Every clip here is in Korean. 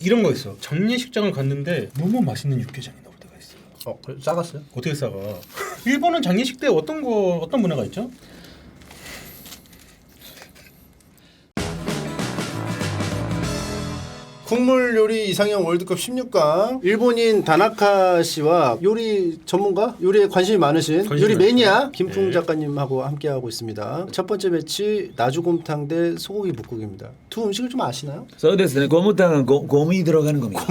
이런 거 있어. 장례식장을 갔는데 너무 맛있는 육개장이 나올 때가 있어. 그래, 싸갔어요? 어떻게 싸가? 일본은 장례식 때 어떤 문화가 있죠? 국물 요리 이상형 월드컵 16강 일본인 다나카 씨와 요리 전문가, 요리에 관심이 많으신 요리 매니아 김풍 작가님하고 함께하고 있습니다. 첫 번째 매치 나주곰탕 대 소고기 묵국입니다. 두 음식을 좀 아시나요? そうですね. 고무탕은 곰이 들어가는 겁니다.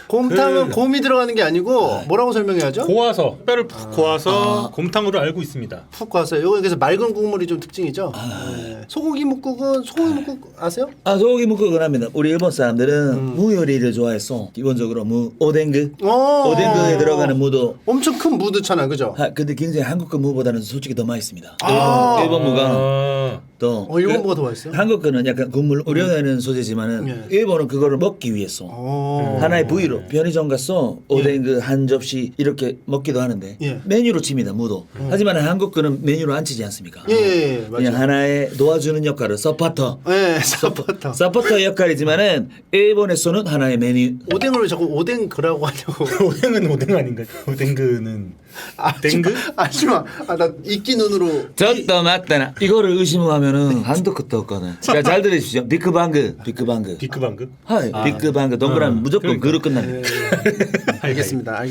곰탕은 곰이 들어가는 게 아니고 뭐라고 설명해야죠? 고아서 뼈를 푹 고아서 곰탕으로 알고 있습니다. 푹 가서 요거 그래서 맑은 국물이 좀 특징이죠. 네. 소고기 묵국은 소고기 묵국 아세요? 소고기 묵국을 합니다. 우리 일본 사람들은 무 요리를 좋아해서 기본적으로 무 오뎅그 오뎅그에 들어가는 무도 엄청 큰 무드잖아요, 그죠? 근데 굉장히 한국 무보다는 솔직히 더 맛있습니다. 아. 일본 무가 또 일본 무가 더 맛있어요? 한국 거는 약간 국물 우려내는 소재지만은 일본은 그거를 먹기 위해서 하나의 부위로 편의점 가서 오뎅그 한 접시 이렇게 먹기도 하는데 메뉴로 칩니다 무도. 하지만 한국 거는 메뉴로 안 치지 않습니까? 맞아요. 그냥 하나의 도와주는 역할을 서포터. 서포터. 서포터 역할이지만은 일본에서는 하나의 메뉴. 오뎅을 왜 자꾸 오뎅그라고 하냐고. 오뎅은 오뎅 아닌가? 오뎅그는 땡그? 아시마. 나 이끼 눈으로. 저또 맞다나. 이거를 의심하면은 한도 끝도 없거든. 잘 들으십시오. 빅방그. 비크방그? 하이. 빅방그 동그라미 무조건 그릇 끝납니다. 알겠습니다.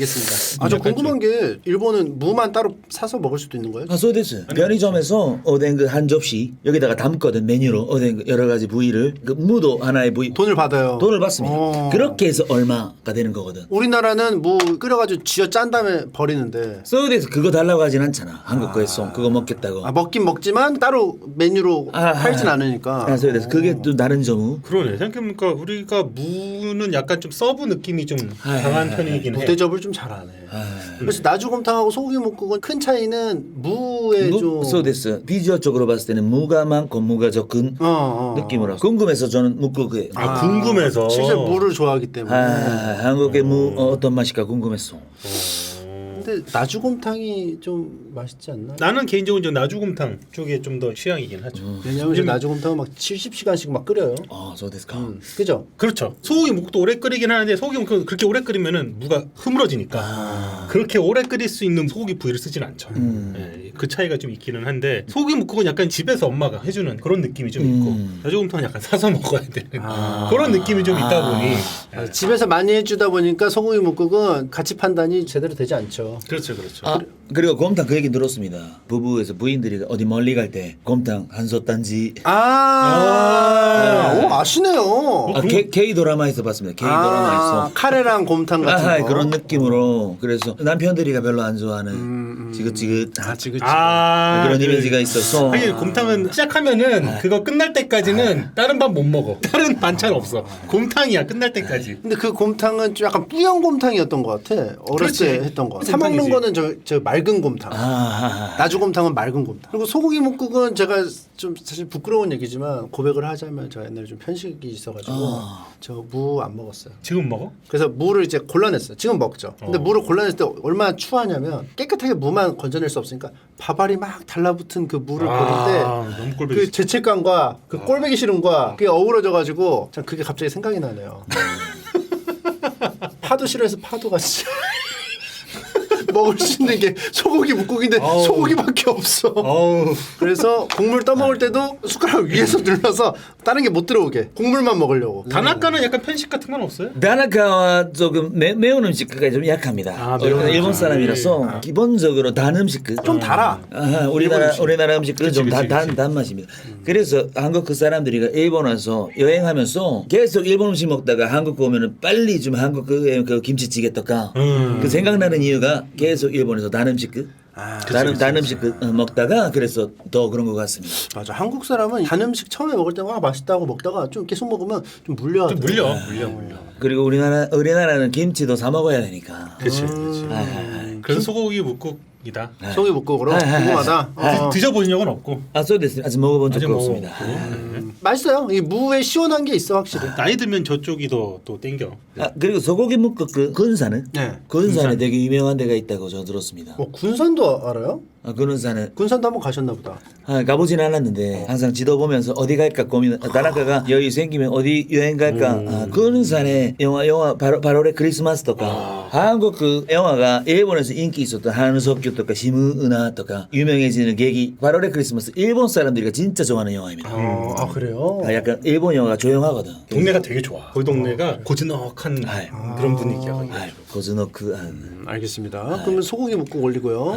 저 궁금한 게 일본은 무만 따로 사서 먹을 수도 있는 거예요?そうです. 편의점에서 오뎅그 한 접시 여기다가 담거든 메뉴로 오뎅그 여러 가지 부위를 그 무도 하나의 부위 돈을 받아요. 돈을 받습니다. 그렇게 해서 얼마가 되는 거거든. 우리나라는 무 끓여가지고 쥐어 짠 다음에 버리는데. 서울에서 그거 달라고 하진 않잖아. 한국 거에서 그거 먹겠다고. 먹긴 먹지만 따로 메뉴로 팔진 않으니까. 서울에서 그게 또 다른 점은. 그러네. 생각해보니까 우리가 무는 약간 좀 서브 느낌이 좀 강한 편이긴 해. 무대접을 좀 잘하네. 그래서 나주곰탕하고 소고기 묵국은 큰 차이는 무에 좀. そうです. 비주얼적으로 봤을 때는 무가 많고 무가 적은 느낌으로. 궁금해서 저는 묵국에. 궁금해서. 실제 무를 좋아하기 때문에. 한국의 무 어떤 맛일까 궁금했어. 근데 나주곰탕이 좀 맛있지 않나? 나는 개인적으로 좀 나주곰탕 쪽에 좀 더 취향이긴 하죠. 왜냐면 나주곰탕은 막 70시간씩 막 끓여요.そうですか. 그죠? 그렇죠. 소고기 묵국도 오래 끓이긴 하는데 소고기 묵국 그렇게 오래 끓이면은 무가 흐물어지니까 그렇게 오래 끓일 수 있는 소고기 부위를 쓰진 않죠. 그 차이가 좀 있기는 한데 소고기 묵국은 약간 집에서 엄마가 해주는 그런 느낌이 좀 있고 나주곰탕은 약간 사서 먹어야 되는 그런 느낌이 좀 있다 보니 집에서 많이 해주다 보니까 소고기 묵국은 가치 판단이 제대로 되지 않죠. 그렇죠. 그리고 곰탕 그 얘기 들었습니다. 부부에서 부인들이 어디 멀리 갈 때 곰탕 한솥 단지. 아시네요. K 드라마에서 봤습니다. K 드라마에서 카레랑 곰탕 같은 거. 그런 느낌으로. 그래서 남편들이가 별로 안 좋아하는 지긋지긋 그런 이미지가 있어서. 하긴 곰탕은 시작하면은 그거 끝날 때까지는 다른 밥 못 먹어. 다른 반찬 없어. 곰탕이야 끝날 때까지. 근데 그 곰탕은 좀 약간 뿌연 곰탕이었던 것 같아. 어렸을 때 했던 거. 사 먹는 거는 저 맑은 곰탕. 나주곰탕은 맑은 곰탕. 그리고 소고기 묵국은 제가 좀 사실 부끄러운 얘기지만 고백을 하자면 제가 옛날에 좀 편식이 있어가지고 저 무 안 먹었어요. 지금 먹어? 그래서 무를 이제 골라냈어요. 지금 먹죠. 근데 무를 골라냈을 때 얼마나 추하냐면 깨끗하게 무만 건져낼 수 없으니까 밥알이 막 달라붙은 그 무를 너무 버릴 때 그 죄책감과 그 꼴보기 싫음과 그게 어우러져가지고 참 그게 갑자기 생각이 나네요. 파도 싫어해서 파도 같이 먹을 수 있는 게 소고기 묵국인데 소고기밖에 없어. 그래서 국물 떠먹을 때도 숟가락 위에서 눌러서 다른 게 못 들어오게 국물만 먹으려고. 다나카는 약간 편식 같은 건 없어요? 다나카와 조금 매운 음식까지 좀 약합니다. 일본 사람이라서 기본적으로 단 음식 좀 달아. 우리나라 음식은 좀 단맛입니다. 그래서 한국 그 사람들이 일본 와서 여행하면서 계속 일본 음식 먹다가 한국 오면은 빨리 좀 한국 그 김치찌개 떡가 그 생각나는 이유가 계속 일본에서 단 음식 단 음식 먹다가 그래서 더 그런 것 같습니다. 맞아. 한국 사람은 단 음식 처음에 먹을 때 맛있다고 먹다가 좀 계속 먹으면 좀 물려. 물려. 그리고 우리나라는 김치도 사 먹어야 되니까. 그렇지. 그래서 소고기 묵국이다. 소고기 묵국으로 궁금하다. 드셔보신 적은 없고. 아직 먹어본 적도 없습니다. 맛있어요. 이 무에 시원한 게 있어 확실히. 나이 들면 저쪽이 더 땡겨. 그리고 소고기 묵국 그 군산은? 네. 군산에 되게 유명한 데가 있다고 저 들었습니다. 군산도 알아요? 그런 산에 군산도 한번 가셨나 보다. 가보진 않았는데 항상 지도 보면서 어디 갈까 고민. 다나카가 여유 생기면 어디 여행 갈까. 그런 산에 영화 바로레 크리스마스 とか 한국 그 영화가 일본에서 인기 있었던 한석규 とか 시무은하 とか 유명해지는 계기. 바로레 크리스마스 일본 사람들이 진짜 좋아하는 영화입니다. 아 그래요? 약간 일본 영화가 조용하거든. 동네가 되게 좋아. 그 동네가 고즈넉한 그런 분위기야. 고즈노크 알겠습니다. 그러면 소고기 묵국 올리고요.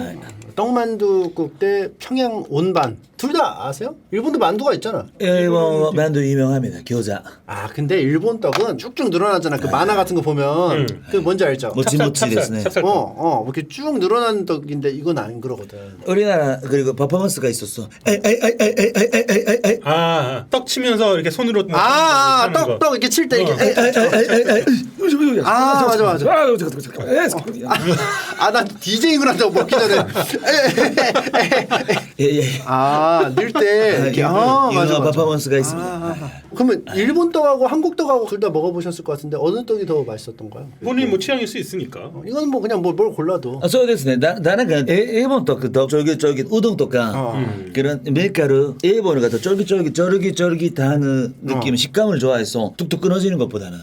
떡만두국 대 평양 온반 둘 다 아세요? 일본도 만두가 있잖아. 일본 만두 유명합니다. 교자. 아 근데 일본 떡은 쭉쭉 늘어나잖아. 그 만화 같은 거 보면 그 뭔지 알죠? 모찌모찌 됐네. 이렇게 쭉 늘어나는 떡인데 이건 안 그러거든. 우리나라 그리고 퍼포먼스가 있었어. 떡 치면서 이렇게 손으로 떡 이렇게 칠 때 이게 맞아. 난 디제잉을 한다고 먹기 전에 넣을 때 이렇게 맞아. 퍼포먼스가 있습니다. 그러면 일본 떡하고 한국 떡하고 둘 다 먹어보셨을 것 같은데 어느 떡이 더 맛있었던가요? 본인 뭐 취향일 수 있으니까. 이건 뭐 그냥 뭘 골라도. そうですね。나는 일본 떡 쫄깃쫄깃 우동 とか 그런 밀가루 일본어가 더 쫄깃쫄깃한 느낌 식감을 좋아해서 툭툭 끊어지는 것보다는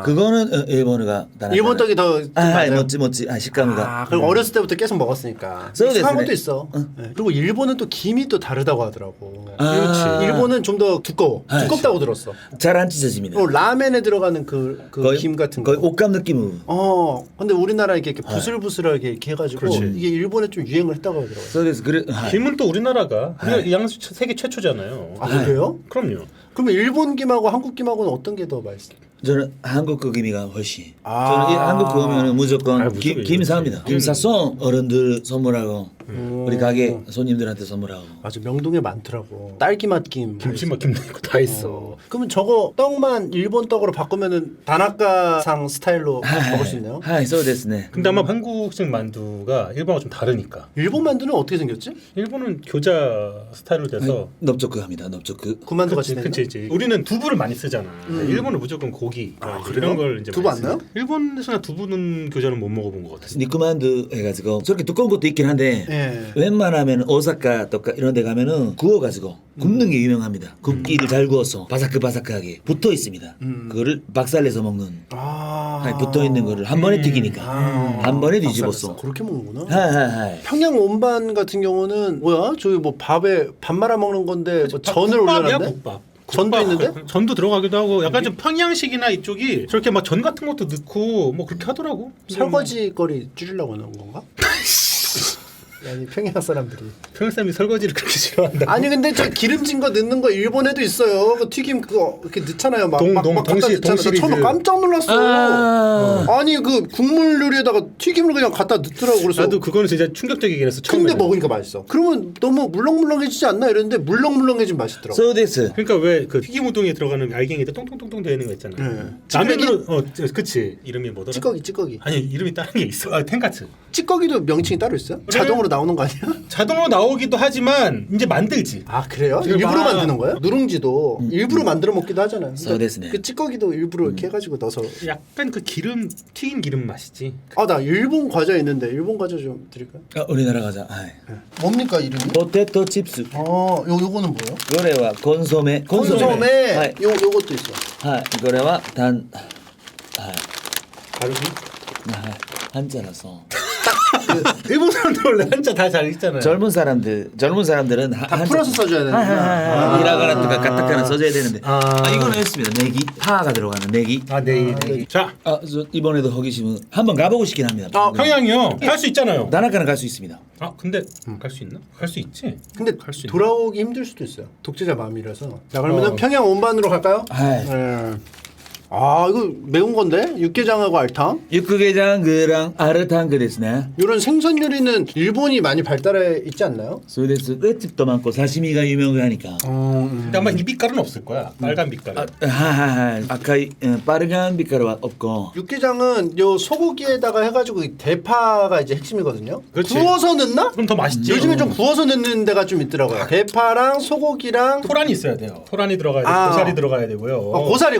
그거는 일본어가 일본 떡이 더 맞아요? 모찌 식감이가. 그리고 어렸을 때부터 계속 먹었으니까 익숙한 것도 있어. 네. 그리고 일본은 또 김이 또 다르다고 하더라고. 그렇지. 일본은 좀 더 두껍다고 들었어. 잘 안 찢어집니다. 라멘에 들어가는 그 김 같은 거. 거의 옷감 느낌으로. 근데 우리나라 이렇게 부슬부슬하게 이렇게 해가지고 그렇지. 이게 일본에 좀 유행을 했다고 하더라고요. 그래. 김은 또 우리나라가 양수 세계 최초잖아요. 그래요? 그럼요. 그러면 일본 김하고 한국 김하고는 어떤 게 더 맛있어요? 저는 한국 그 김이가 훨씬. 저는 한국 그 오면은 무조건 김 삽니다. 김 사서 어른들 선물하고 우리 가게 손님들한테 선물하고. 맞아, 명동에 많더라고. 딸기맛 김, 김치맛 김도 있고 다 있어. 그러면 저거 떡만 일본 떡으로 바꾸면은 다나카상 스타일로 먹을 수 있나요?そうですね. 근데 아마 한국식 만두가 일본하고 좀 다르니까. 일본 만두는 어떻게 생겼지? 일본은 교자 스타일로 돼서 넓적합니다. 넓적. 구만두 같이 생겼. 그치. 우리는 두부를 많이 쓰잖아. 일본은 무조건 고기. 이런 걸 이제 두부 많이 안 넣어요? 쓰죠. 일본에서나 두부는 교자는 못 먹어본 것 같아. 니쿠만두 해가지고 저렇게 두꺼운 것도 있긴 한데 예. 웬만하면 오사카 또 이런 데 가면은 구워가지고 굽는 게 유명합니다. 굽기를 잘 구워서 바삭바삭하게 붙어 있습니다. 그거를 박살내서 먹는. 붙어 있는 거를 한 번에 튀기니까 한 번에 뒤집었어. 그렇게 먹는구나. 하하하. 평양 온반 같은 경우는 뭐야? 저기 뭐 밥에 밥 말아 먹는 건데 뭐 전을 국밥이야, 올려놨네? 국밥. 전도 있는데? 전도 들어가기도 하고 약간 좀 평양식이나 이쪽이 저렇게 막 전 같은 것도 넣고 뭐 그렇게 하더라고. 설거지 거리 줄이려고 넣은 건가? 아니 평양 사람들이. 평양 사람이 설거지를 그렇게 싫어한다. 아니 근데 저 기름진 거 넣는 거 일본에도 있어요. 그 튀김 그거 이렇게 넣잖아요. 막 갖다 넣잖아. 나 처음에 깜짝 놀랐어. 아니 그 국물 요리에다가 튀김을 그냥 갖다 넣더라고. 그래서 나도 그거는 진짜 충격적이긴 했어. 근데 처음에는. 먹으니까 맛있어. 그러면 너무 물렁물렁해지지 않나 이랬는데 물렁물렁해지면 맛있더라고. 소데스. 그러니까 왜 그 튀김 우동에 들어가는 알갱이들 똥똥똥똥 되는 거 있잖아. 네. 라면으로 그치 이름이 뭐더라? 찌꺼기. 아니 이름이 다른 게 있어. 텐카츠. 찌꺼기도 명칭이 따로 있어요? 그래? 자동으로 나오는 거 아니야? 자동으로 나오기도 하지만 이제 만들지. 아 그래요? 지금 일부러 막- 만드는 거예요? 누룽지도 일부러 만들어 먹기도 하잖아요.そうですね. 그 찌꺼기도 일부러 이렇게 해가지고 넣어서. 약간 그 기름 튀긴 기름 맛이지. 나 일본 과자 있는데 일본 과자 좀 드릴까요? 우리나라 가자. 하이. 뭡니까 이름이? 포테토 칩스. 요거는 뭐예요? これはコンソメ. 콘소메. 하이. 요것도 있어. 하이. これは단. 하이. 다르지? 하이. 한자라서. 일본 사람들 원래 한자 다 잘 읽잖아요. 젊은 사람들은 다 풀어서 써줘야 되는데. 이라가나 또 가타카나 써줘야 되는데. 이거는 했습니다. 내기. 파가 들어가는 내기. 네. 자, 저 이번에도 호기심은 한번 가보고 싶긴 합니다. 평양이요. 갈 수 있잖아요. 다나카는 갈 수 있습니다. 근데 갈 수 있나? 갈 수 있지. 근데 갈수 있나? 돌아오기 힘들 수도 있어요. 독재자 마음이라서. 자 그러면 평양 온반으로 갈까요? 하이. 네. 이거 매운 건데 육개장하고 알탕. 육개장이랑 아르탕ですね. 이런 생선 요리는 일본이 많이 발달해 있지 않나요? そうです. 횟집도 많고 사시미가 유명하니까. 근데 아마 이 빛깔은 없을 거야. 빨간 빛깔. 하하하. 아카이 빨간 빛깔은 없고. 육개장은 요 소고기에다가 해가지고 이 대파가 이제 핵심이거든요. 그렇지. 구워서 넣나? 그럼 더 맛있지. 요즘에 좀 구워서 넣는 데가 좀 있더라고요. 대파랑 소고기랑 토란이 있어야 돼요. 토란이 들어가야 되고 고사리 들어가야 되고요.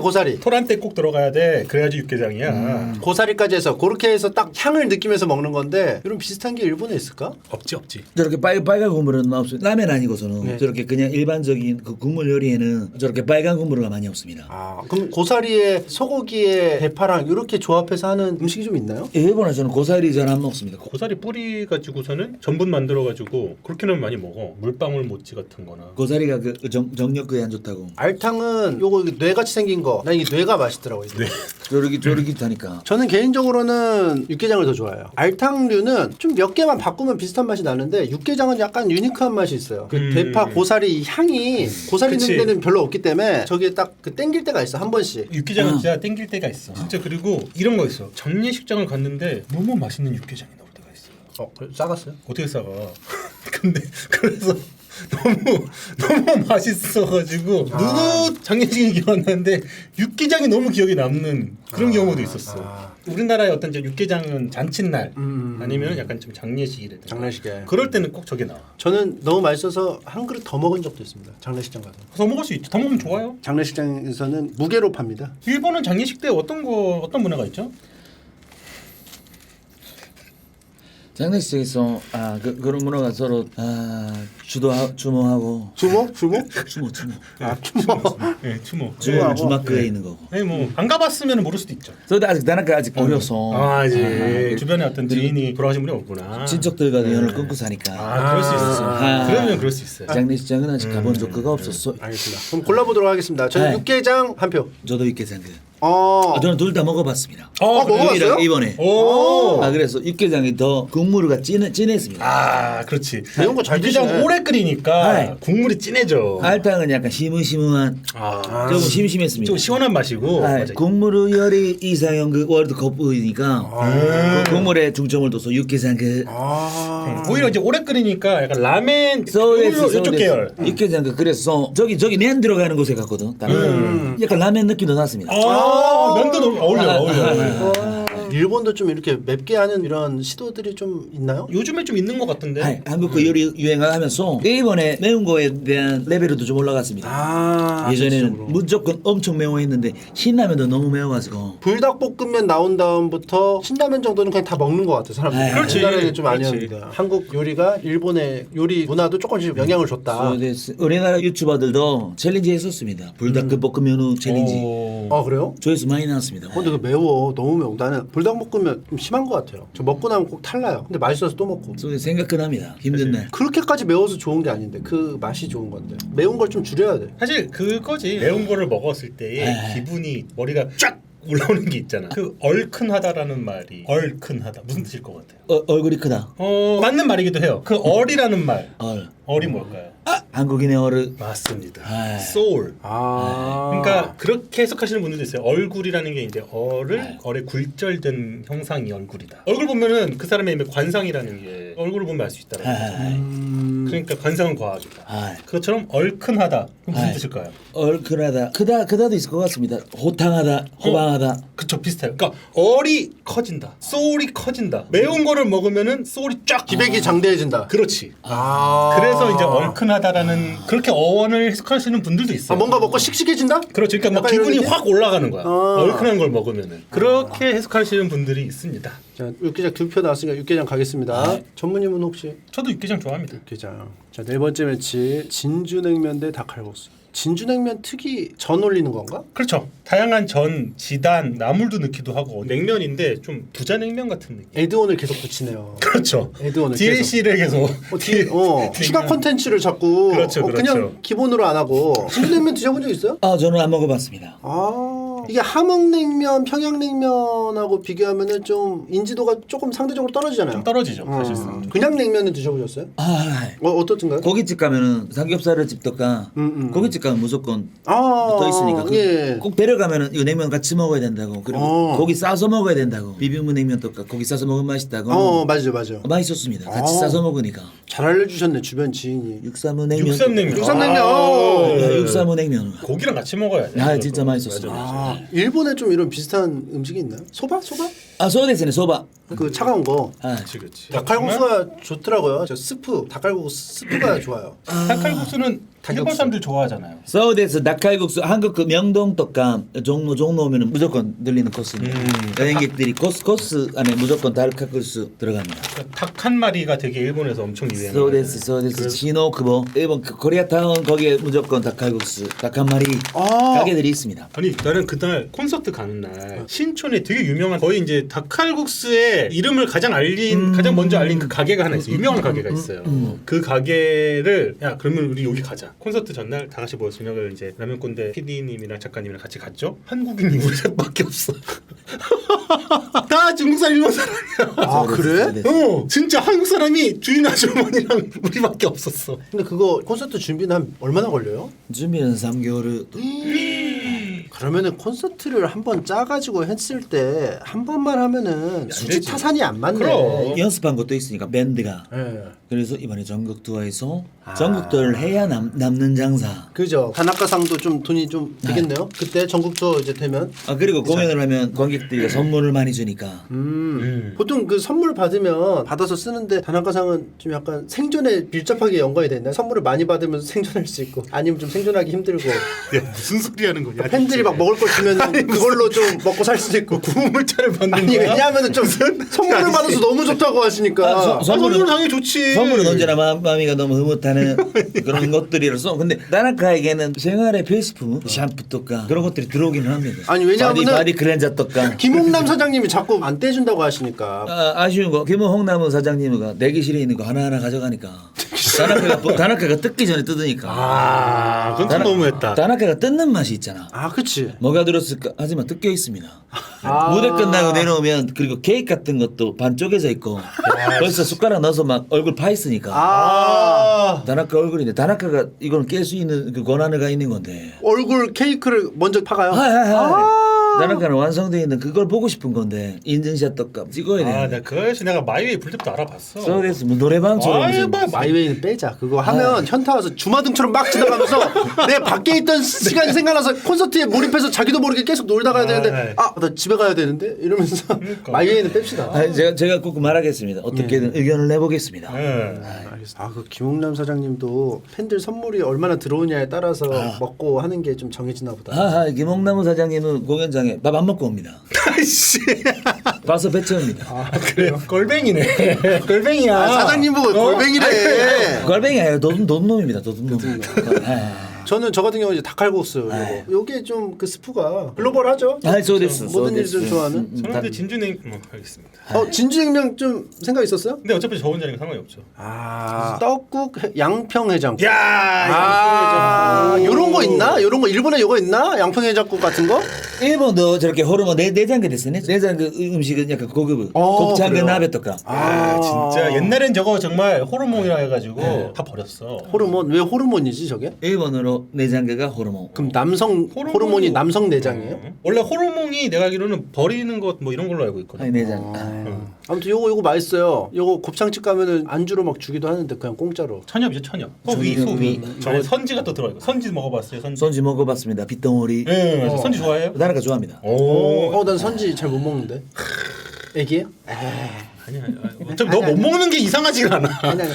고사리. 토란 때 꼭 들어가야 돼. 그래야지 육개장이야. 고사리까지 해서 그렇게 해서 딱 향을 느끼면서 먹는 건데 이런 비슷한 게 일본에 있을까? 없지. 저렇게 빨간 국물은 없어요. 라면 아니고서는 네. 저렇게 그냥 일반적인 그 국물 요리에는 저렇게 빨간 국물은 많이 없습니다. 아, 그럼 고사리에 소고기에 대파랑 이렇게 조합해서 하는 음식이 좀 있나요? 일본에서는 고사리 잘 안 먹습니다. 고사리 뿌리 가지고서는 전분 만들어 가지고 그렇게는 많이 먹어. 물방울 모찌 같은 거나. 고사리가 그 정력에 안 좋다고. 알탕은 요거 뇌같이 생긴 거. 난 이게 뇌가 맛있더라고요. 네. 쫄깃쫄깃하니까. 저는 개인적으로는 육개장을 더 좋아해요. 알탕류는 좀 몇 개만 바꾸면 비슷한 맛이 나는데 육개장은 약간 유니크한 맛이 있어요. 그 대파, 고사리 향이 고사리 그치. 넣는 데는 별로 없기 때문에 저기에 딱 그 땡길 때가 있어 한 번씩. 육개장은 진짜 땡길 때가 있어. 진짜 그리고 이런 거 있어. 장례식장을 갔는데 너무 맛있는 육개장이 나올 때가 있어. 싸갔어요? 어떻게 싸가? 근데 그래서 너무 맛있어가지고 누구 장례식이 기억났는데 육개장이 너무 기억에 남는 그런 경우도 있었어. 우리나라의 어떤 이제 육개장은 잔칫날 아니면 약간 좀 장례식이라든가 장례식에. 그럴 때는 꼭 저게 나와. 저는 너무 맛있어서 한 그릇 더 먹은 적도 있습니다. 장례식장 가서. 더 먹을 수 있지. 더 먹으면 좋아요. 장례식장에서는 무게로 팝니다. 일본은 장례식 때 어떤 문화가 있죠? 장례식에서 그런 문화가 서로 주모하고 주모? 추모 아 추모. 네, 추모. 추모하고. 주막교에 있는 거고. 네, 뭐 안 가봤으면 모를 수도 있죠. 저도 아직 나는 아직 어려서 아직 주변에 어떤 지인이 돌아가신 분이 없구나. 친척들과 연을 끊고 사니까. 그럴 수 있어. 그러면 그럴 수 있어요. 장례식장은 아직 가본 적가 없었어. 알겠습니다. 그럼 골라보도록 하겠습니다. 저는 네. 육개장 한 표. 저도 육개장 저는 둘 다 먹어봤습니다. 먹어봤어요? 이번에. 오. 그래서 육개장이 더 국물가 진했습니다. 그렇지. 매운 거잘 육개장 드시네. 오래 끓이니까 네. 국물이 진해져. 알탕은 약간 시무시무한 조금 심심했습니다. 좀 시원한 맛이고. 맞아. 국물 요리 이상형 그 월드컵이니까 그 국물에 중점을 둬서 육개장 오히려 이제 오래 끓이니까 약간 라멘 서울에서 이쪽 계열. 육개장 그래서 저기 면 들어가는 곳에 갔거든. 약간 라면 느낌도 났습니다. 면도 너무 어울려. 일본도 좀 이렇게 맵게 하는 이런 시도들이 좀 있나요? 요즘에 좀 있는 것 같은데. 한국 그 요리 유행을 하면서 일본의 매운 거에 대한 레벨도 좀 올라갔습니다. 예전에는 무조건 엄청 매워했는데 신라면도 너무 매워가지고 불닭볶음면 나온 다음부터 신라면 정도는 그냥 다 먹는 것 같아 사람들이. 그렇지. 옛날에는 좀 그렇지. 아니었는데 한국 요리가 일본의 요리 문화도 조금씩 영향을 줬다. 우리나라 유튜버들도 챌린지 했었습니다. 불닭볶음면 챌린지. 아 그래요? 조회수 많이 나왔습니다. 근데 그 매워 너무 매워. 나는 불닭볶음면 좀 심한 것 같아요. 저 먹고 나면 꼭 탈나요. 근데 맛있어서 또 먹고. 생각은 합니다. 힘든 날. 그렇게까지 매워서 좋은 게 아닌데 그 맛이 좋은 건데 매운 걸 좀 줄여야 돼. 사실 그거지. 매운 거를 먹었을 때의 기분이 머리가 쫙 올라오는 게 있잖아. 그 얼큰하다라는 말이 얼큰하다 무슨 뜻일 것 같아요? 얼굴이 크다. 맞는 말이기도 해요. 그 얼이라는 말. 얼. 얼이 뭘까요? 한국인의 얼을 맞습니다. 소울. 아. 그러니까 그렇게 해석하시는 분들도 있어요. 얼굴이라는 게 이제 얼의 굴절된 형상이 얼굴이다. 얼굴 보면은 그 사람의 관상이라는 게 얼굴을 보면 알 수 있다라는 거죠. 그러니까 관상은 과학이다. 그것처럼 얼큰하다. 그럼 무슨 뜻일까요? 얼큰하다. 크다도 있을 것 같습니다. 호탕하다, 호방하다. 그쵸, 비슷해요. 그러니까 얼이 커진다. 소울이 커진다. 매운 거를 먹으면은 소울이 쫙 기백이 장대해진다. 그렇지. 아. 그래서 이제 얼큰하다라는 그렇게 어원을 해석하시는 분들도 있어요. 뭔가 먹고 씩씩해진다? 그렇죠. 그러니까 막 약간 이런 기분이 느낌? 확 올라가는 거야. 얼큰한 걸 먹으면은. 그렇게 해석하시는 분들이 있습니다. 자, 육개장 2표 나왔으니까 육개장 가겠습니다. 전무님은 혹시? 저도 육개장 좋아합니다. 육개장. 자, 네 번째 매치 진주냉면 대 닭칼국수. 진주냉면 특이 전 올리는 건가? 그렇죠. 다양한 전, 지단, 나물도 넣기도 하고 냉면인데 좀 부자 냉면 같은 느낌. 에드온을 계속 붙이네요. 그렇죠. 에드온을 DLC를 계속. 추가 콘텐츠를 자꾸 그렇죠, 그렇죠. 그냥 기본으로 안 하고 진주냉면 드셔본 적 있어요? 저는 안 먹어봤습니다. 이게 함흥냉면, 평양냉면하고 비교하면은 좀 인지도가 조금 상대적으로 떨어지잖아요. 좀 떨어지죠. 사실상. 그냥 냉면은 드셔보셨어요? 어떻든가요? 고깃집 가면은 삼겹살을 집도가 고깃집 가면 무조건 또 있으니까 예. 꼭 데려가면은 이거 냉면 같이 먹어야 된다고. 그리고 고기 싸서 먹어야 된다고. 비빔면 냉면 또 고기 싸서 먹으면 맛있다고. 맞아. 맛있었습니다. 같이 싸서 먹으니까. 잘 알려주셨네 주변 지인이. 육삼은 냉면. 육삼냉면. 육삼은 냉면. 고기랑 같이 먹어야 돼. 진짜 맛있었습니다. 일본에 좀 이런 비슷한 음식이 있나요? 소바? 소바ですね, 소바. 그 차가운 거. 아, 그렇지. 닭칼국수가 좋더라고요. 저 스프 닭칼국수 스프가 좋아요. 닭칼국수는 일본 사람들 좋아하잖아요. 서울에서 닭칼국수 한국 그 명동 떡감 종로 오면은 무조건 들리는 코스입니다. 여행객들이 코스 안에 무조건 닭칼국수 들어갑니다. 닭 한 마리가 되게 일본에서 엄청 유행해요. 서울에서 시노쿠보 일본 그 코리아타운 거기에 무조건 닭칼국수 닭 한 마리 아. 가게들이 있습니다. 아니 나는 그날 콘서트 가는 날 신촌에 되게 유명한 거의 이제 닭칼국수의 이름을 가장 먼저 알린 그 가게가 하나 있어요. 유명한 가게가 있어요. 그 가게를 야 그러면 우리 여기 가자. 콘서트 전날 다 같이 모여서 저녁을 이제 라면 꼰대 PD님이랑 작가님이랑 같이 갔죠. 한국인이 우리밖에 없어. 다 중국 사람 일본 사람이야. 아 그래? 진짜 한국 사람이 주인 아주머니랑 우리밖에 없었어. 근데 그거 콘서트 준비는 한 얼마나 걸려요? 준비는 3개월. 그러면은 콘서트를 한번 짜가지고 했을 때 한 번만 하면은 수지 되지. 타산이 안 맞네. 그럼. 연습한 것도 있으니까 밴드가. 예. 그래서 이번에 전국 투어에서 전국 투어를 해야 남는 장사. 그죠. 다나카상도 좀 돈이 좀 되겠네요. 그때 전국 투어 이제 되면. 아 그리고 공연을 하면 관객들이 선물을 많이 주니까. 보통 그 선물 받아서 쓰는데 다나카상은 좀 약간 생존에 밀접하게 연관이 돼 있나요? 선물을 많이 받으면서 생존할 수 있고 아니면 좀 생존하기 힘들고 야, 무슨 소리 하는 거냐? 팬들이 막 먹을 걸 주면 그걸로 좀 먹고 살 수도 있고 구물차를 받는 아니 거야? 왜냐하면은 좀 선물을 받아서 너무 좋다고 하시니까 선물은 당연히 좋지. 선물은 언제나 마음이가 너무 흐뭇하는 그런 것들이라서. 근데 다나카에게는 생활의 필수품 샴푸 또까 그런 것들이 들어오기는 합니다. 아니, 왜냐하면은 바디 클렌저 또까. 김홍남 사장님이 자꾸 안 떼준다고 하시니까 아쉬운 거 김홍남은 사장님가 대기실에 있는 거 하나하나 가져가니까 다나카가 뜯기 전에 뜯으니까. 아, 그건 좀 너무했다. 다나카가 뜯는 맛이 있잖아. 아 그치 뭐가 들었을까? 하지만 뜯겨 있습니다. 아. 무대 끝나고 내려오면 그리고 케이크 같은 것도 반 쪼개져 있고 벌써 숟가락 넣어서 막 얼굴 파 있으니까. 아 다나카 얼굴인데 다나카가 이걸 깰 수 있는 그 권한가 있는 건데. 얼굴 케이크를 먼저 파가요? 다나카는 완성되어 있는 그걸 보고 싶은 건데 인증샷 떡값 찍어야 아, 돼. 나 그것이 내가 마이웨이 불 때부터 알아봤어. 서울에서 뭐 노래방처럼 아이, 무슨 마이웨이는 빼자. 그거 하면 현타 와서 주마등처럼 막 지나가면서 내 밖에 있던 시간이 생각나서 콘서트에 몰입해서 자기도 모르게 계속 놀다 가야 되는데 아 나 집에 가야 되는데 이러면서 마이웨이는 뺍시다. 제가 꼭 말하겠습니다. 어떻게든 의견을 내보겠습니다. 알겠습니다. 그 김홍남 사장님도 팬들 선물이 얼마나 들어오냐에 따라서 먹고 하는 게 좀 정해지나 보다. 김홍나무 사장님은 공연장에 밥 안 먹고 옵니다. 아이씨. 봐서 배쳐옵니다. 아, 그래요? 걸뱅이네. 걸뱅이야. 아, 사장님 보고 골뱅이래. 걸뱅이 아니라 도둑놈입니다. 도둑놈. 저는 저 같은 경우 이제 닭칼국수 요게 좀 그 스프가 글로벌하죠. 소데스. 모든 일들 좋아하는. 저는 근데 진주냉 알겠습니다. 진주냉면 좀 생각 있었어요? 근데 어차피 저 혼자니까 상관이 없죠. 떡국 양평해장국. 야, 요런 거 있나? 요런 거 일본에 요거 있나? 양평해장국 같은 거? 일본도 저렇게 호르몬 내장게 됐어요. 내장 그 음식은 약간 고급. 곱창 그 그래요? 나베 떡가. 진짜 옛날엔 저거 정말 호르몬이라 해가지고 다 버렸어. 호르몬 왜 호르몬이지 저게? 일본어로 내장계가 호르몬. 그럼 남성 호르몬이 남성 내장이에요? 원래 호르몬이 내가 알기로는 버리는 것 뭐 이런 걸로 알고 있거든. 아니 내장. 아무튼 요거 맛있어요. 요거 곱창집 가면은 안주로 막 주기도 하는데 그냥 공짜로. 천엽이죠, 천엽. 소위. 저거 선지가 또 들어있고. 선지 먹어봤어요, 선지. 선지 먹어봤습니다. 빗덩어리. 네, 맞아. 선지 좋아해요? 다나카 좋아합니다. 난 선지 잘 못 먹는데. 애기예요? 아니야. 어차피 너 못 먹는 게 이상하지가 않아.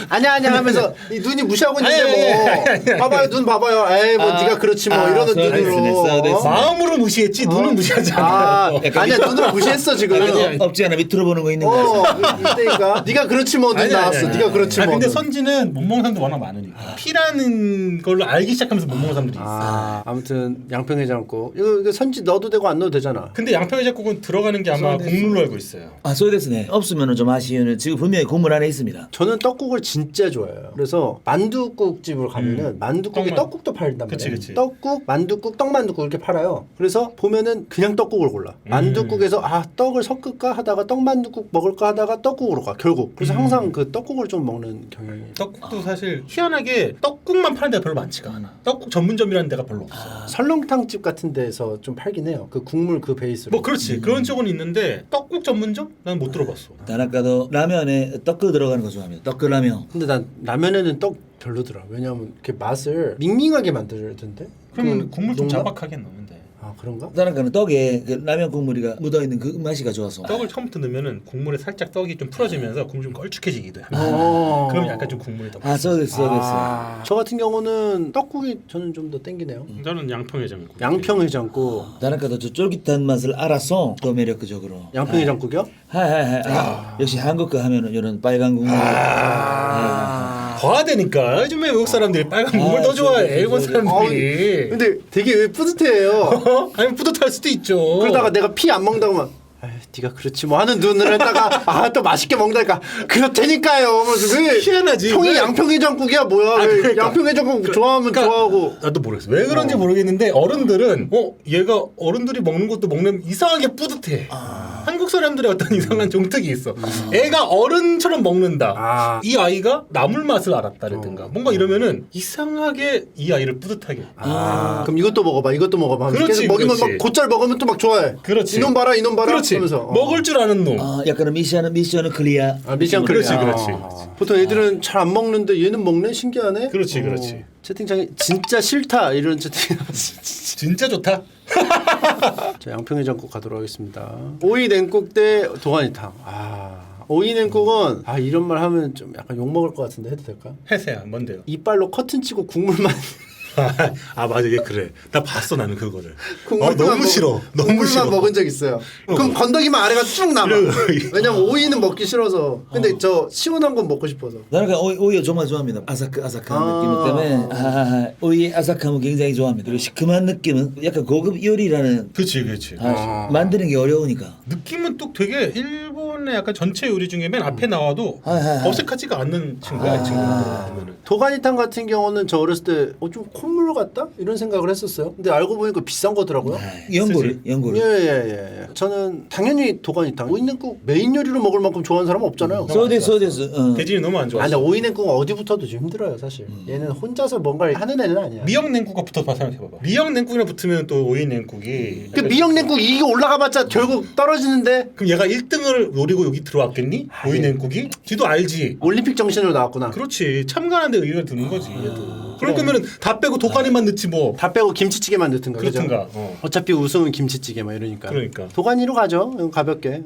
아니야 하면서 이 눈이 무시하고 있는데 뭐 봐봐요 눈 봐봐요. 에이 뭐 네가 그렇지 뭐 이러는 눈으로. 마음으로 무시했지 눈은 무시하지 않아. 아니야 눈으로 무시했어 지금. 없지 않아 밑으로 보는 거 있는 거야. 이때니까 네가 그렇지 뭐 눈 나왔어. 네가 그렇지 뭐. 근데 선지는 못 먹는 사람도 워낙 많으니까 피라는 걸로 알기 시작하면서 못 먹는 사람들이 있어. 아무튼 양평해장국 이거 선지 넣어도 되고 안 넣어도 되잖아. 근데 양평해장국은 들어가는 게 아마 국물로 알고 있어요. 소데스네. 없으면은 좀 아쉬운. 지금 분명히 국물 안에 있습니다. 저는 떡국을 진짜 좋아해요. 그래서 만두국 집을 가면은 만두국에 떡국도 팔단 말이에요. 그치. 떡국, 만두국, 떡만두국 이렇게 팔아요. 그래서 보면은 그냥 떡국을 골라. 만두국에서 떡을 섞을까 하다가 떡만두국 먹을까 하다가 떡국으로 가. 결국. 그래서 항상 그 떡국을 좀 먹는 경향이. 떡국도 사실 희한하게 떡국만 파는 데가 별로 많지가 않아. 떡국 전문점이라는 데가 별로 없어. 설렁탕집 같은 데서 좀 팔긴 해요. 그 국물 그 베이스로. 뭐 그렇지. 그런 쪽은 있는데 떡국 전문점? 난 못 들어봤어. 다나카도 라면에 떡그 들어가는 거 좋아합니다. 떡그 라면. 근데 난 라면에는 떡 별로더라. 왜냐하면 이렇게 맛을 밍밍하게 만들던데. 그러면 그 국물 좀 농담? 자박하게 넣는데. 아 그런가? 다나카는 떡에 그 라면 국물이가 묻어 있는 그 맛이가 좋아서. 떡을 처음부터 넣으면은 국물에 살짝 떡이 좀 풀어지면서 국물 좀 걸쭉해지기도 해요. 그럼 약간 좀 국물이 더.そうですそうです。 저 같은 경우는 떡국이 저는 좀 더 땡기네요. 저는 양평해장국. 양평해장국. 다나카도 저 쫄깃한 맛을 알아서 또 매력적으로. 양평해장국이요? 하하하. 역시 한국 거 하면은 이런 빨간 국물. 봐야 되니까 요즘에 외국 사람들이 빨간 국물 더 좋아해. 일본 사람들이. 근데 되게 왜 뿌듯해요. 아니 뿌듯할 수도 있죠. 그러다가 내가 피 안 먹는다고 막 네가 그렇지 뭐 하는 눈을 했다가 또 맛있게 먹다니까 그렇다니까요. 왜 희한하지. 형이 왜? 양평해장국이야 뭐야? 왜 그러니까. 양평해장국 좋아하면 좋아하고. 나도 모르겠어. 왜 그런지 모르겠는데 어른들은 얘가 어른들이 먹는 것도 먹는 이상하게 뿌듯해. 한국 사람들의 어떤 이상한 종특이 있어. 애가 어른처럼 먹는다. 이 아이가 나물 맛을 알았다라든가 뭔가 이러면은 이상하게 이 아이를 뿌듯하게. 그럼 이것도 먹어봐, 이것도 먹어봐. 하면서 그렇지, 계속 먹이면 그렇지. 막 곧잘 먹으면 또 막 좋아해. 그렇지. 이놈 봐라, 이놈 봐라. 그렇지. 하면서. 먹을 줄 아는 놈. 약간 미션은 클리어. 미션 그렇지, 클리어. 그렇지. 보통 애들은 잘 안 먹는데 얘는 먹네? 신기하네. 그렇지, 그렇지. 채팅창에 진짜 싫다 이런 채팅. 진짜 좋다. 자, 양평해장국 가도록 하겠습니다. 오이 냉국 대 도가니탕. 오이 냉국은 이런 말 하면 좀 약간 욕 먹을 것 같은데 해도 될까? 해세야 뭔데요? 이빨로 커튼 치고 국물만 맞아 얘 그래. 나 봤어 나는 그거를. 국물만 너무 싫어. 너무 국물만 싫어. 먹은 적 있어요. 그럼 건더기만 아래가 쭉 남아. 왜냐면 오이는 먹기 싫어서. 근데 저 시원한 건 먹고 싶어서. 다나카 오이를 정말 좋아합니다. 아삭한 느낌 때문에 오이의 아삭함을 굉장히 좋아합니다. 그리고 시큼한 느낌은 약간 고급 요리라는 그렇지. 만드는 게 어려우니까. 느낌은 또 되게 일본의 약간 전체 요리 중에 맨 앞에 나와도 어색하지가 않는 친구야 이 친구는 보면은. 도가니탕 같은 경우는 저 어렸을 때 좀 콧물 같다? 이런 생각을 했었어요. 근데 알고 보니까 비싼 거더라고요. 연고를. 예. 저는 당연히 도가니탕. 오이냉국 메인 요리로 먹을 만큼 좋아하는 사람은 없잖아요. 소데스. 대진이 너무 안 좋아. 근데 오이냉국은 어디부터도 좀 힘들어요, 사실. 얘는 혼자서 뭔가를 하는 애는 아니야. 미역냉국과 붙어봐 생각해봐봐. 미역냉국이랑 붙으면 또 오이냉국이. 그 미역냉국 이게 올라가봤자 결국 떨어지는데 그럼 얘가 1등을 노리고 여기 들어왔겠니? 오이냉국이? 지도 알지. 올림픽 정신으로 나왔구나. 그렇지. 참가하는데 의의가 드는 거지 얘도. 그럴 거면은 다 빼고 도가니만 넣지 뭐. 다 빼고 김치찌개만 넣든가. 그렇든가. 그죠? 어차피 우승은 김치찌개 막 이러니까. 그러니까. 도가니로 가죠. 가볍게.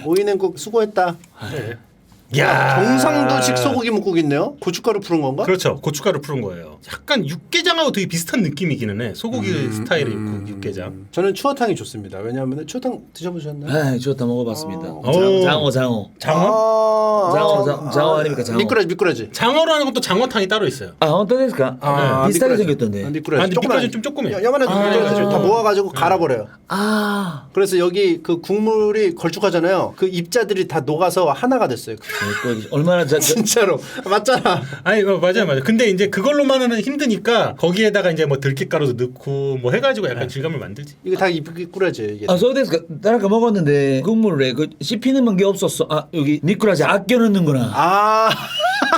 오이냉국 수고했다. 네. 경상도식 소고기 묵국 있네요. 고춧가루 푸른 건가? 그렇죠. 고춧가루 푸른 거예요. 약간 육개장하고 되게 비슷한 느낌이기는 해. 소고기 스타일의 육개장. 저는 추어탕이 좋습니다. 왜냐하면 추어탕 드셔보셨나요? 좋다 먹어봤습니다. 장어. 장어 아닙니까 장어. 미꾸라지. 장어로 하는 것도 장어탕이 따로 있어요. 혼토데스까? 비슷하게 생겼던데. 미꾸라지. 근데 미꾸라지 좀 조그매. 야만한 미꾸라지 다 모아가지고 갈아버려요. 그래서 여기 그 국물이 걸쭉하잖아요. 그 입자들이 다 녹아서 하나가 됐어요. 얼마나 진짜로 맞잖아. 아니 맞아요. 근데 이제 그걸로만은 힘드니까 거기에다가 이제 뭐 들깨가루도 넣고 뭐 해가지고 약간 질감을 만들지. 이거 다 미꾸라지예요. 이게. 소데스까? 다나카 먹었는데 국물에 그 씹히는 게 없었어. 여기 미꾸라지 아껴 넣는구나.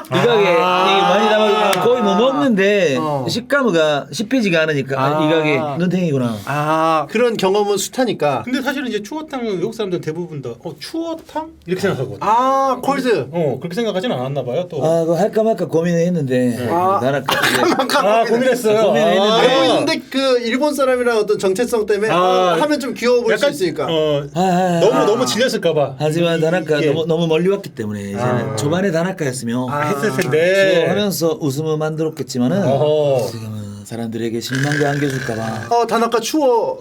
이가게 많이 담아 거의 못 먹는데 식감가 씹히지가 않으니까 이가게 눈탱이구나. 그런 경험은 숱하니까. 근데 사실은 이제 추어탕은 외국 사람들 대부분 다 추어탕 이렇게 생각하거든. 콜드. 그렇게 생각하진 않았나 봐요. 또. 그거 할까 말까 고민했는데 다나카 고민했어요. 알고 있는데 그 일본 사람이랑 어떤 정체성 때문에 하면 좀 귀여워 보일 수 있으니까. 너무 질렸을까봐. 하지만 다나카 너무 멀리 왔기 때문에 이제는 초반에 다나카였으면 했을 텐데. 하면서 웃음을 만들었겠지만은 지금은 사람들에게 실망도 안겨줄까봐. 다나카 추워.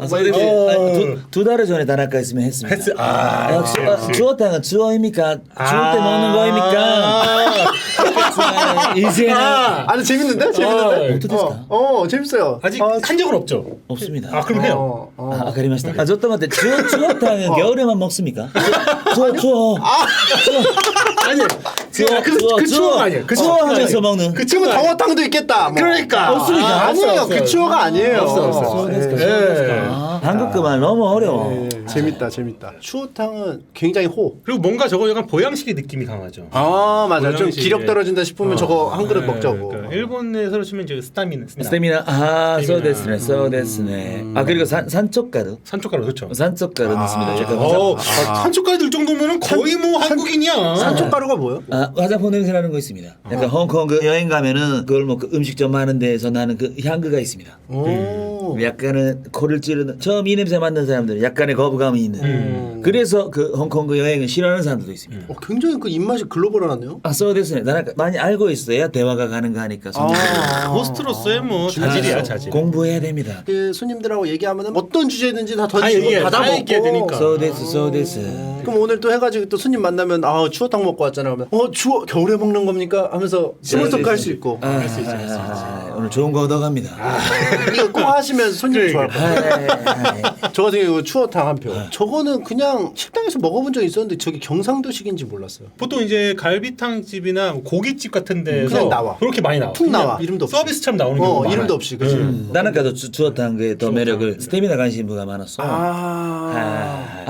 두 달 전에 다나카 했으면 했습니다. 역시 추어탕은 추어입니까? 추울 때 먹는 거입니까? 이제는 아니 재밌는데? 재밌어요. 아직 한 적은 없죠. 없습니다. 그럼 해요. 가리마시다. 저 때문에 추어탕은 겨울에만 먹습니까? 추워. 아니, 그 추워가 아니에요. 그 추워하면서 먹는. 그 추워 더워탕도 있겠다. 그러니까 없습니다. 아니에요. 그 추워가 아니에요. 없어. 한국 그 말 너무 어려워. 재밌다. 추어탕은 굉장히 그리고 뭔가 저거 약간 보양식의 느낌이 강하죠. 맞아. 좀 보양식이. 기력 떨어진다 싶으면 저거 한 그릇 먹자고. 그러니까 일본에서 치면 이제 스테미나. 소데스네. 그리고 산초가루. 산초가루 그렇죠. 산초가루 넣습니다. 산초가루 들 정도면은 거의 뭐 한국인이야. 산초가루가 뭐예요? 화장품 냄새나는 거 있습니다. 약간 홍콩 그 여행 가면은 그걸 뭐 그 음식점 많은 데에서 나는 그 향기가 있습니다. 약간은 코를 찌르는 처음 이 냄새 맡는 사람들은 약간의 거부감이 있는. 그래서 그 홍콩 그 여행을 싫어하는 사람들도 있습니다. 굉장히 그 입맛이 글로벌하네요. 아, 써됐으네. 나는 많이 알고 있어야 대화가 가능하니까. 호스트로서의 뭐 자질이야 자질. 공부해야 됩니다. 그 손님들하고 얘기하면 어떤 주제든지 다 다 던지고 얘기해, 다 받아먹고. 얘기해야 되니까. 써됐어. 그럼 오늘 또 해가지고 또 손님 만나면 추어탕 먹고 왔잖아. 그러면 추어 겨울에 먹는 겁니까? 하면서 스몰토크 할 수 있고. 오늘 좋은 거 얻어갑니다. 이거 꼭 하시면 손님 좋아할 거예요. 아, 저 같은 경우 추어탕 한 표. 저거는 그냥 식당에서 먹어본 적 있었는데 저기 경상도식인지 몰랐어요. 보통 이제 갈비탕 집이나 고깃집 같은 데서 그냥 나와. 그렇게 많이 나와. 툭 그냥 나와. 이름도 없이. 서비스처럼 나오는 경우가 많아요. 이름도 없이 그지. 나는가도 추어탕 그더 매력을 스태미나 가신 분가 많았어.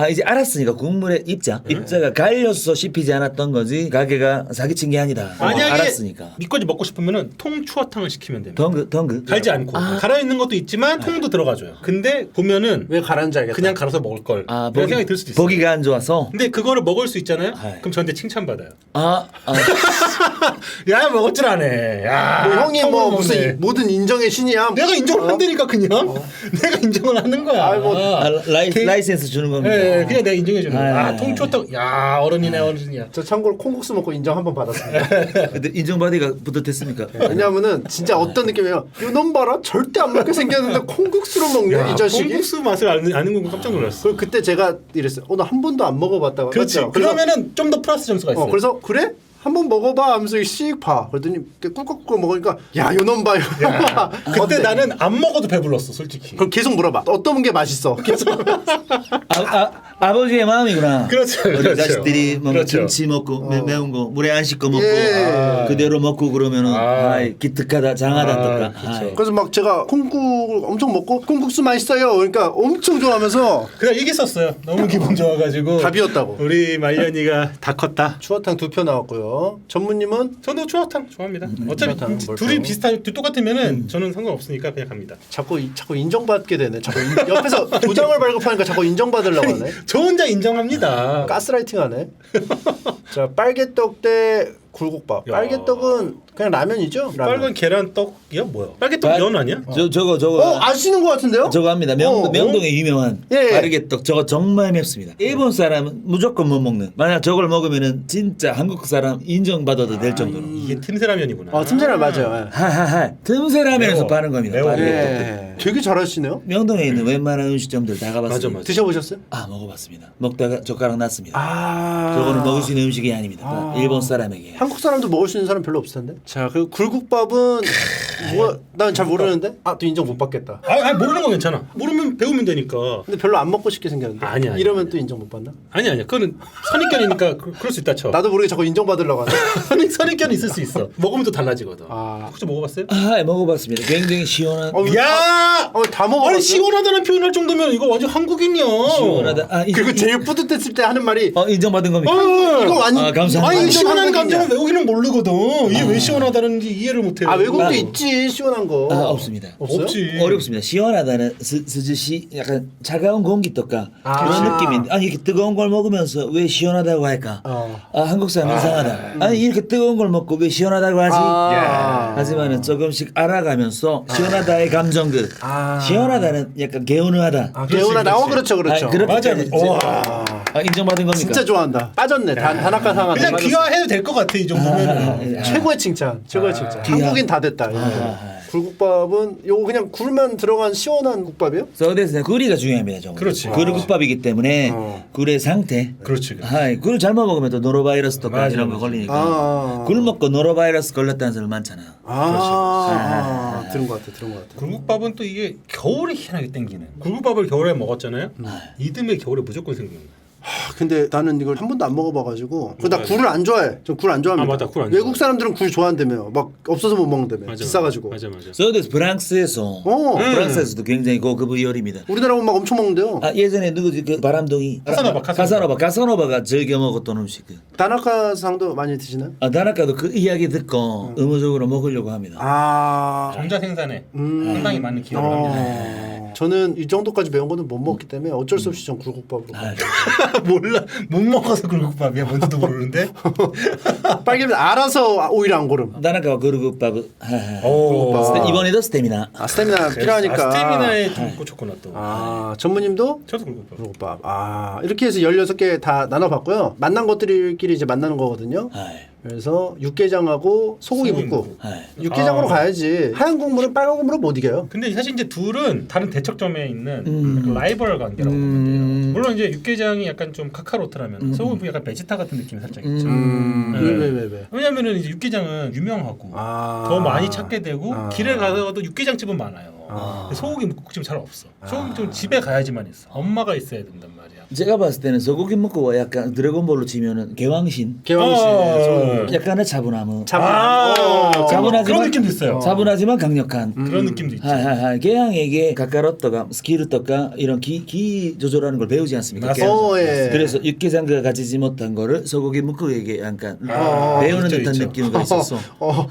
이제 알았으니까 국물의 입자가 갈려서 씹히지 않았던 거지 가게가 사기친 게 아니다. 만약에 알았으니까. 밑거지 먹고 싶으면은 통 추어탕을 시키면 됩니다. 덩그 갈지 않고 갈아 있는 것도 있지만 통도 들어가줘요. 근데 보면은 왜 가라는지 알겠다. 그냥 갈아서 먹을 걸 그런 보기, 생각이 들 수도 있어요. 보기가 안 좋아서. 근데 그거를 먹을 수 있잖아요. 네. 그럼 저한테 칭찬받아요. 야 먹었질 않네. 야 뭐 형이 뭐 통으로 무슨 먹네. 모든 인정의 신이야. 내가 인정을 한다니까 그냥 내가 인정을 하는 거야. 라이센스 주는 겁니다. 네, 그냥 내가 인정해 주는 거야. 아, 통추어탕. 야 어른이네 어른이야. 저 참고로 콩국수 먹고 인정 한번 받았습니다. 근데 인정받기가 뿌듯했습니까? 왜냐하면은 진짜 어떤 느낌이에요. 이놈 봐라 절대 안 먹게 생겼는데 콩국수로 먹네 이 자식이. 콩국수 맛을 아는 건 깜짝 놀랐어. 그리고 그때 제가 이랬어요. 나 한 번도 안 먹어봤다고. 그렇지. 맞죠? 그러면은 좀 더 플러스 점수가 있어요. 그래서 그래? 한번 먹어봐 하면서 씩 봐. 그랬더니 꿀꺽꿀꺽 먹으니까 야 요놈 봐 요놈 봐. 그때 나는 안 먹어도 배불렀어 솔직히. 그럼 계속 물어봐. 어떤 게 맛있어? 계속. 아버지의 마음이구나. 그렇죠, 우리 그렇죠. 자식들이 뭐 그렇죠. 김치 먹고 매운 거 물에 안 씻고 먹고 예. 그대로 먹고 그러면은 기특하다 장하다 떡가. 그렇죠. 그래서 막 제가 콩국을 엄청 먹고 콩국수 맛있어요. 그러니까 엄청 좋아하면서 그냥 얘기했었어요. 너무 기분 좋아가지고. 답이었다고. 우리 말년이가 다 컸다. 추어탕 2표 나왔고요. 전무님은 저도 추어탕 좋아합니다. 어차피 추어탕 둘이 비슷한 똑같으면은 저는 상관없으니까 그냥 갑니다. 자꾸 인정받게 되네. 자꾸 옆에서 도장을 발급하니까 자꾸 인정받으려고 하네. 저 혼자 인정합니다. 가스라이팅하네. 자 빨개떡 대 굴국밥. 야. 빨개떡은 그냥 라면이죠? 라면. 빨간 계란떡이야 뭐야? 빨개떡 면 아니야? 저거 아시는 것 같은데요? 저거 합니다. 명동의 유명한 예. 가르게떡 저거 정말 맵습니다. 일본 사람은 무조건 못 먹는. 만약 저걸 먹으면은 진짜 한국 사람 인정받아도 될 정도로. 이게 틈새라면이구나. 틈새라면 맞아요. 하하하 틈새라면에서 매워. 파는 겁니다. 매워. 가르게떡. 되게 잘하시네요. 명동에 있는 웬만한 음식점들 다 가봤습니다. 맞아. 드셔보셨어요? 먹어봤습니다. 먹다가 젓가락 났습니다. 아. 저거는 먹을 수 있는 음식이 아닙니다. 다 일본 사람에게. 한국 사람도 먹을 수 있는 사람 별로 없을 텐데. 자, 그 굴국밥은 난 잘 모르는데. 또 인정 못 받겠다. 아니 모르는 건 괜찮아. 모르면 배우면 되니까. 근데 별로 안 먹고 싶게 생겼는데. 아니야. 이러면 또 인정 못 받나? 아니야. 그거는 선입견이니까 그럴 수 있다 쳐. 나도 모르게 자꾸 인정받으려고 하네. 선입견이 있을 수 있어. 먹으면 또 달라지거든. 아. 혹시 먹어봤어요? 먹어봤습니다. 굉장히 시원한. 야! 다 먹어봤어. 아니 시원하다는 표현할 정도면 이거 완전 한국인이야. 시원하다. 그리고 제일 뿌듯했을 때 하는 말이 인정받은 겁니까? 이거 완전 감사합니다. 아니 완전 시원한 한국인이야. 감정은 외국인은 모르거든. 이게 왜 시원하다는지 이해를 못해요. 외국도 있지 시원한 거. 없습니다. 없어요? 없지. 어렵습니다. 시원하다는 스즈시 약간 차가운 공기 떡가 그런 느낌인데 이렇게 뜨거운 걸 먹으면서 왜 시원하다고 할까? 한국 사람 이상하다. 이렇게 뜨거운 걸 먹고 왜 시원하다고 하지? 하지만은 조금씩 알아가면서 시원하다의 감정 시원하다는 약간 개운하다. 개운하다. 그렇죠. 맞아. 그렇게까지 인정받은 겁니까? 진짜 좋아한다. 빠졌네. 단학가 상하네. 그냥 귀화해도 될 것 같아 이 정도면. 최고의 칭찬. 최고의 칭찬. 한국인 다 됐다. 굴국밥은 요거 그냥 굴만 들어간 시원한 국밥이에요? 서울에서 굴이가 중요합니다. 정말. 그렇지. 굴국밥이기 때문에 굴의 상태. 그렇지. 굴 잘못 먹으면 또 노로바이러스 또 맞아, 이런 거 맞아. 걸리니까. 굴 먹고 노로바이러스 걸렸다는 사람 많잖아. 들은 것 같아. 굴국밥은 또 이게 겨울에 희한하게 땡기는. 굴국밥을 겨울에 먹었잖아요. 이듬해 겨울에 무조건 생기는. 근데 나는 이걸 한 번도 안 먹어봐가지고 나 굴을 안 좋아해. 전 굴 안 좋아합니다. 맞아, 굴 안 외국 좋아해. 사람들은 굴 좋아한다며. 막 없어서 못 먹는다며. 맞아, 비싸가지고. 맞아. 서울에서 프랑스에서 프랑스에서도 굉장히 고급 요리입니다. 우리나라는 막 엄청 먹는데요. 예전에 누구지 그 바람둥이 카사노바가 즐겨 먹었던 음식. 다나카상도 많이 드시나요? 다나카도 그 이야기 듣고 의무적으로 먹으려고 합니다. 정자 생산에 상당히 많은 기여를 합니다. 저는 이 정도까지 매운 거는 못 먹기 때문에 어쩔 수 없이 전 굴국밥으로. 몰라 못 먹어서 굴국밥이야 뭔지도 모르는데. 빨개면 알아서 오히려 안 고름. 나나가 그루국밥. 오. 이번에도 스태미나. 아 스태미나 필요하니까. 스태미나에 좀 꽂혔구나 또. 아 전무님도 저도 굴국밥. 굴국밥. 아 이렇게 해서 16개 다 나눠봤고요. 만난 것들끼리 이제 만나는 거거든요. 그래서 육개장하고 소고기 묵국. 육개장으로 가야지. 하얀 국물은 빨간 국물은 못 이겨요. 근데 사실 이제 둘은 다른 대척점에 있는 약간 라이벌 관계라고 보면 돼요. 물론 이제 육개장이 약간 좀 카카로트라면 소고기 약간 베지타 같은 느낌이 살짝 있죠. 왜? 왜냐면은 이제 육개장은 유명하고 더 많이 찾게 되고 길에 가서도 육개장 집은 많아요. 소고기 묵국집은 잘 없어. 소고기 묵국집은 집에 가야지만 있어. 엄마가 있어야 된단 말이야. 제가 봤을 때는 소고기 먹고 약간 드래곤볼로 치면은 개왕신. 약간의 차분함은. 차분하지만 그런 느낌도 있어요. 차분하지만 강력한. 그런 느낌도 있죠. 개항에게 가까로터가 스키르터가 이런 기 조절하는 걸 배우지 않습니까? 예. 그래서 육개장과 가지지 못한 거를 소고기 묵국에게 약간 배우는 있죠, 듯한 있죠. 느낌이 있었어.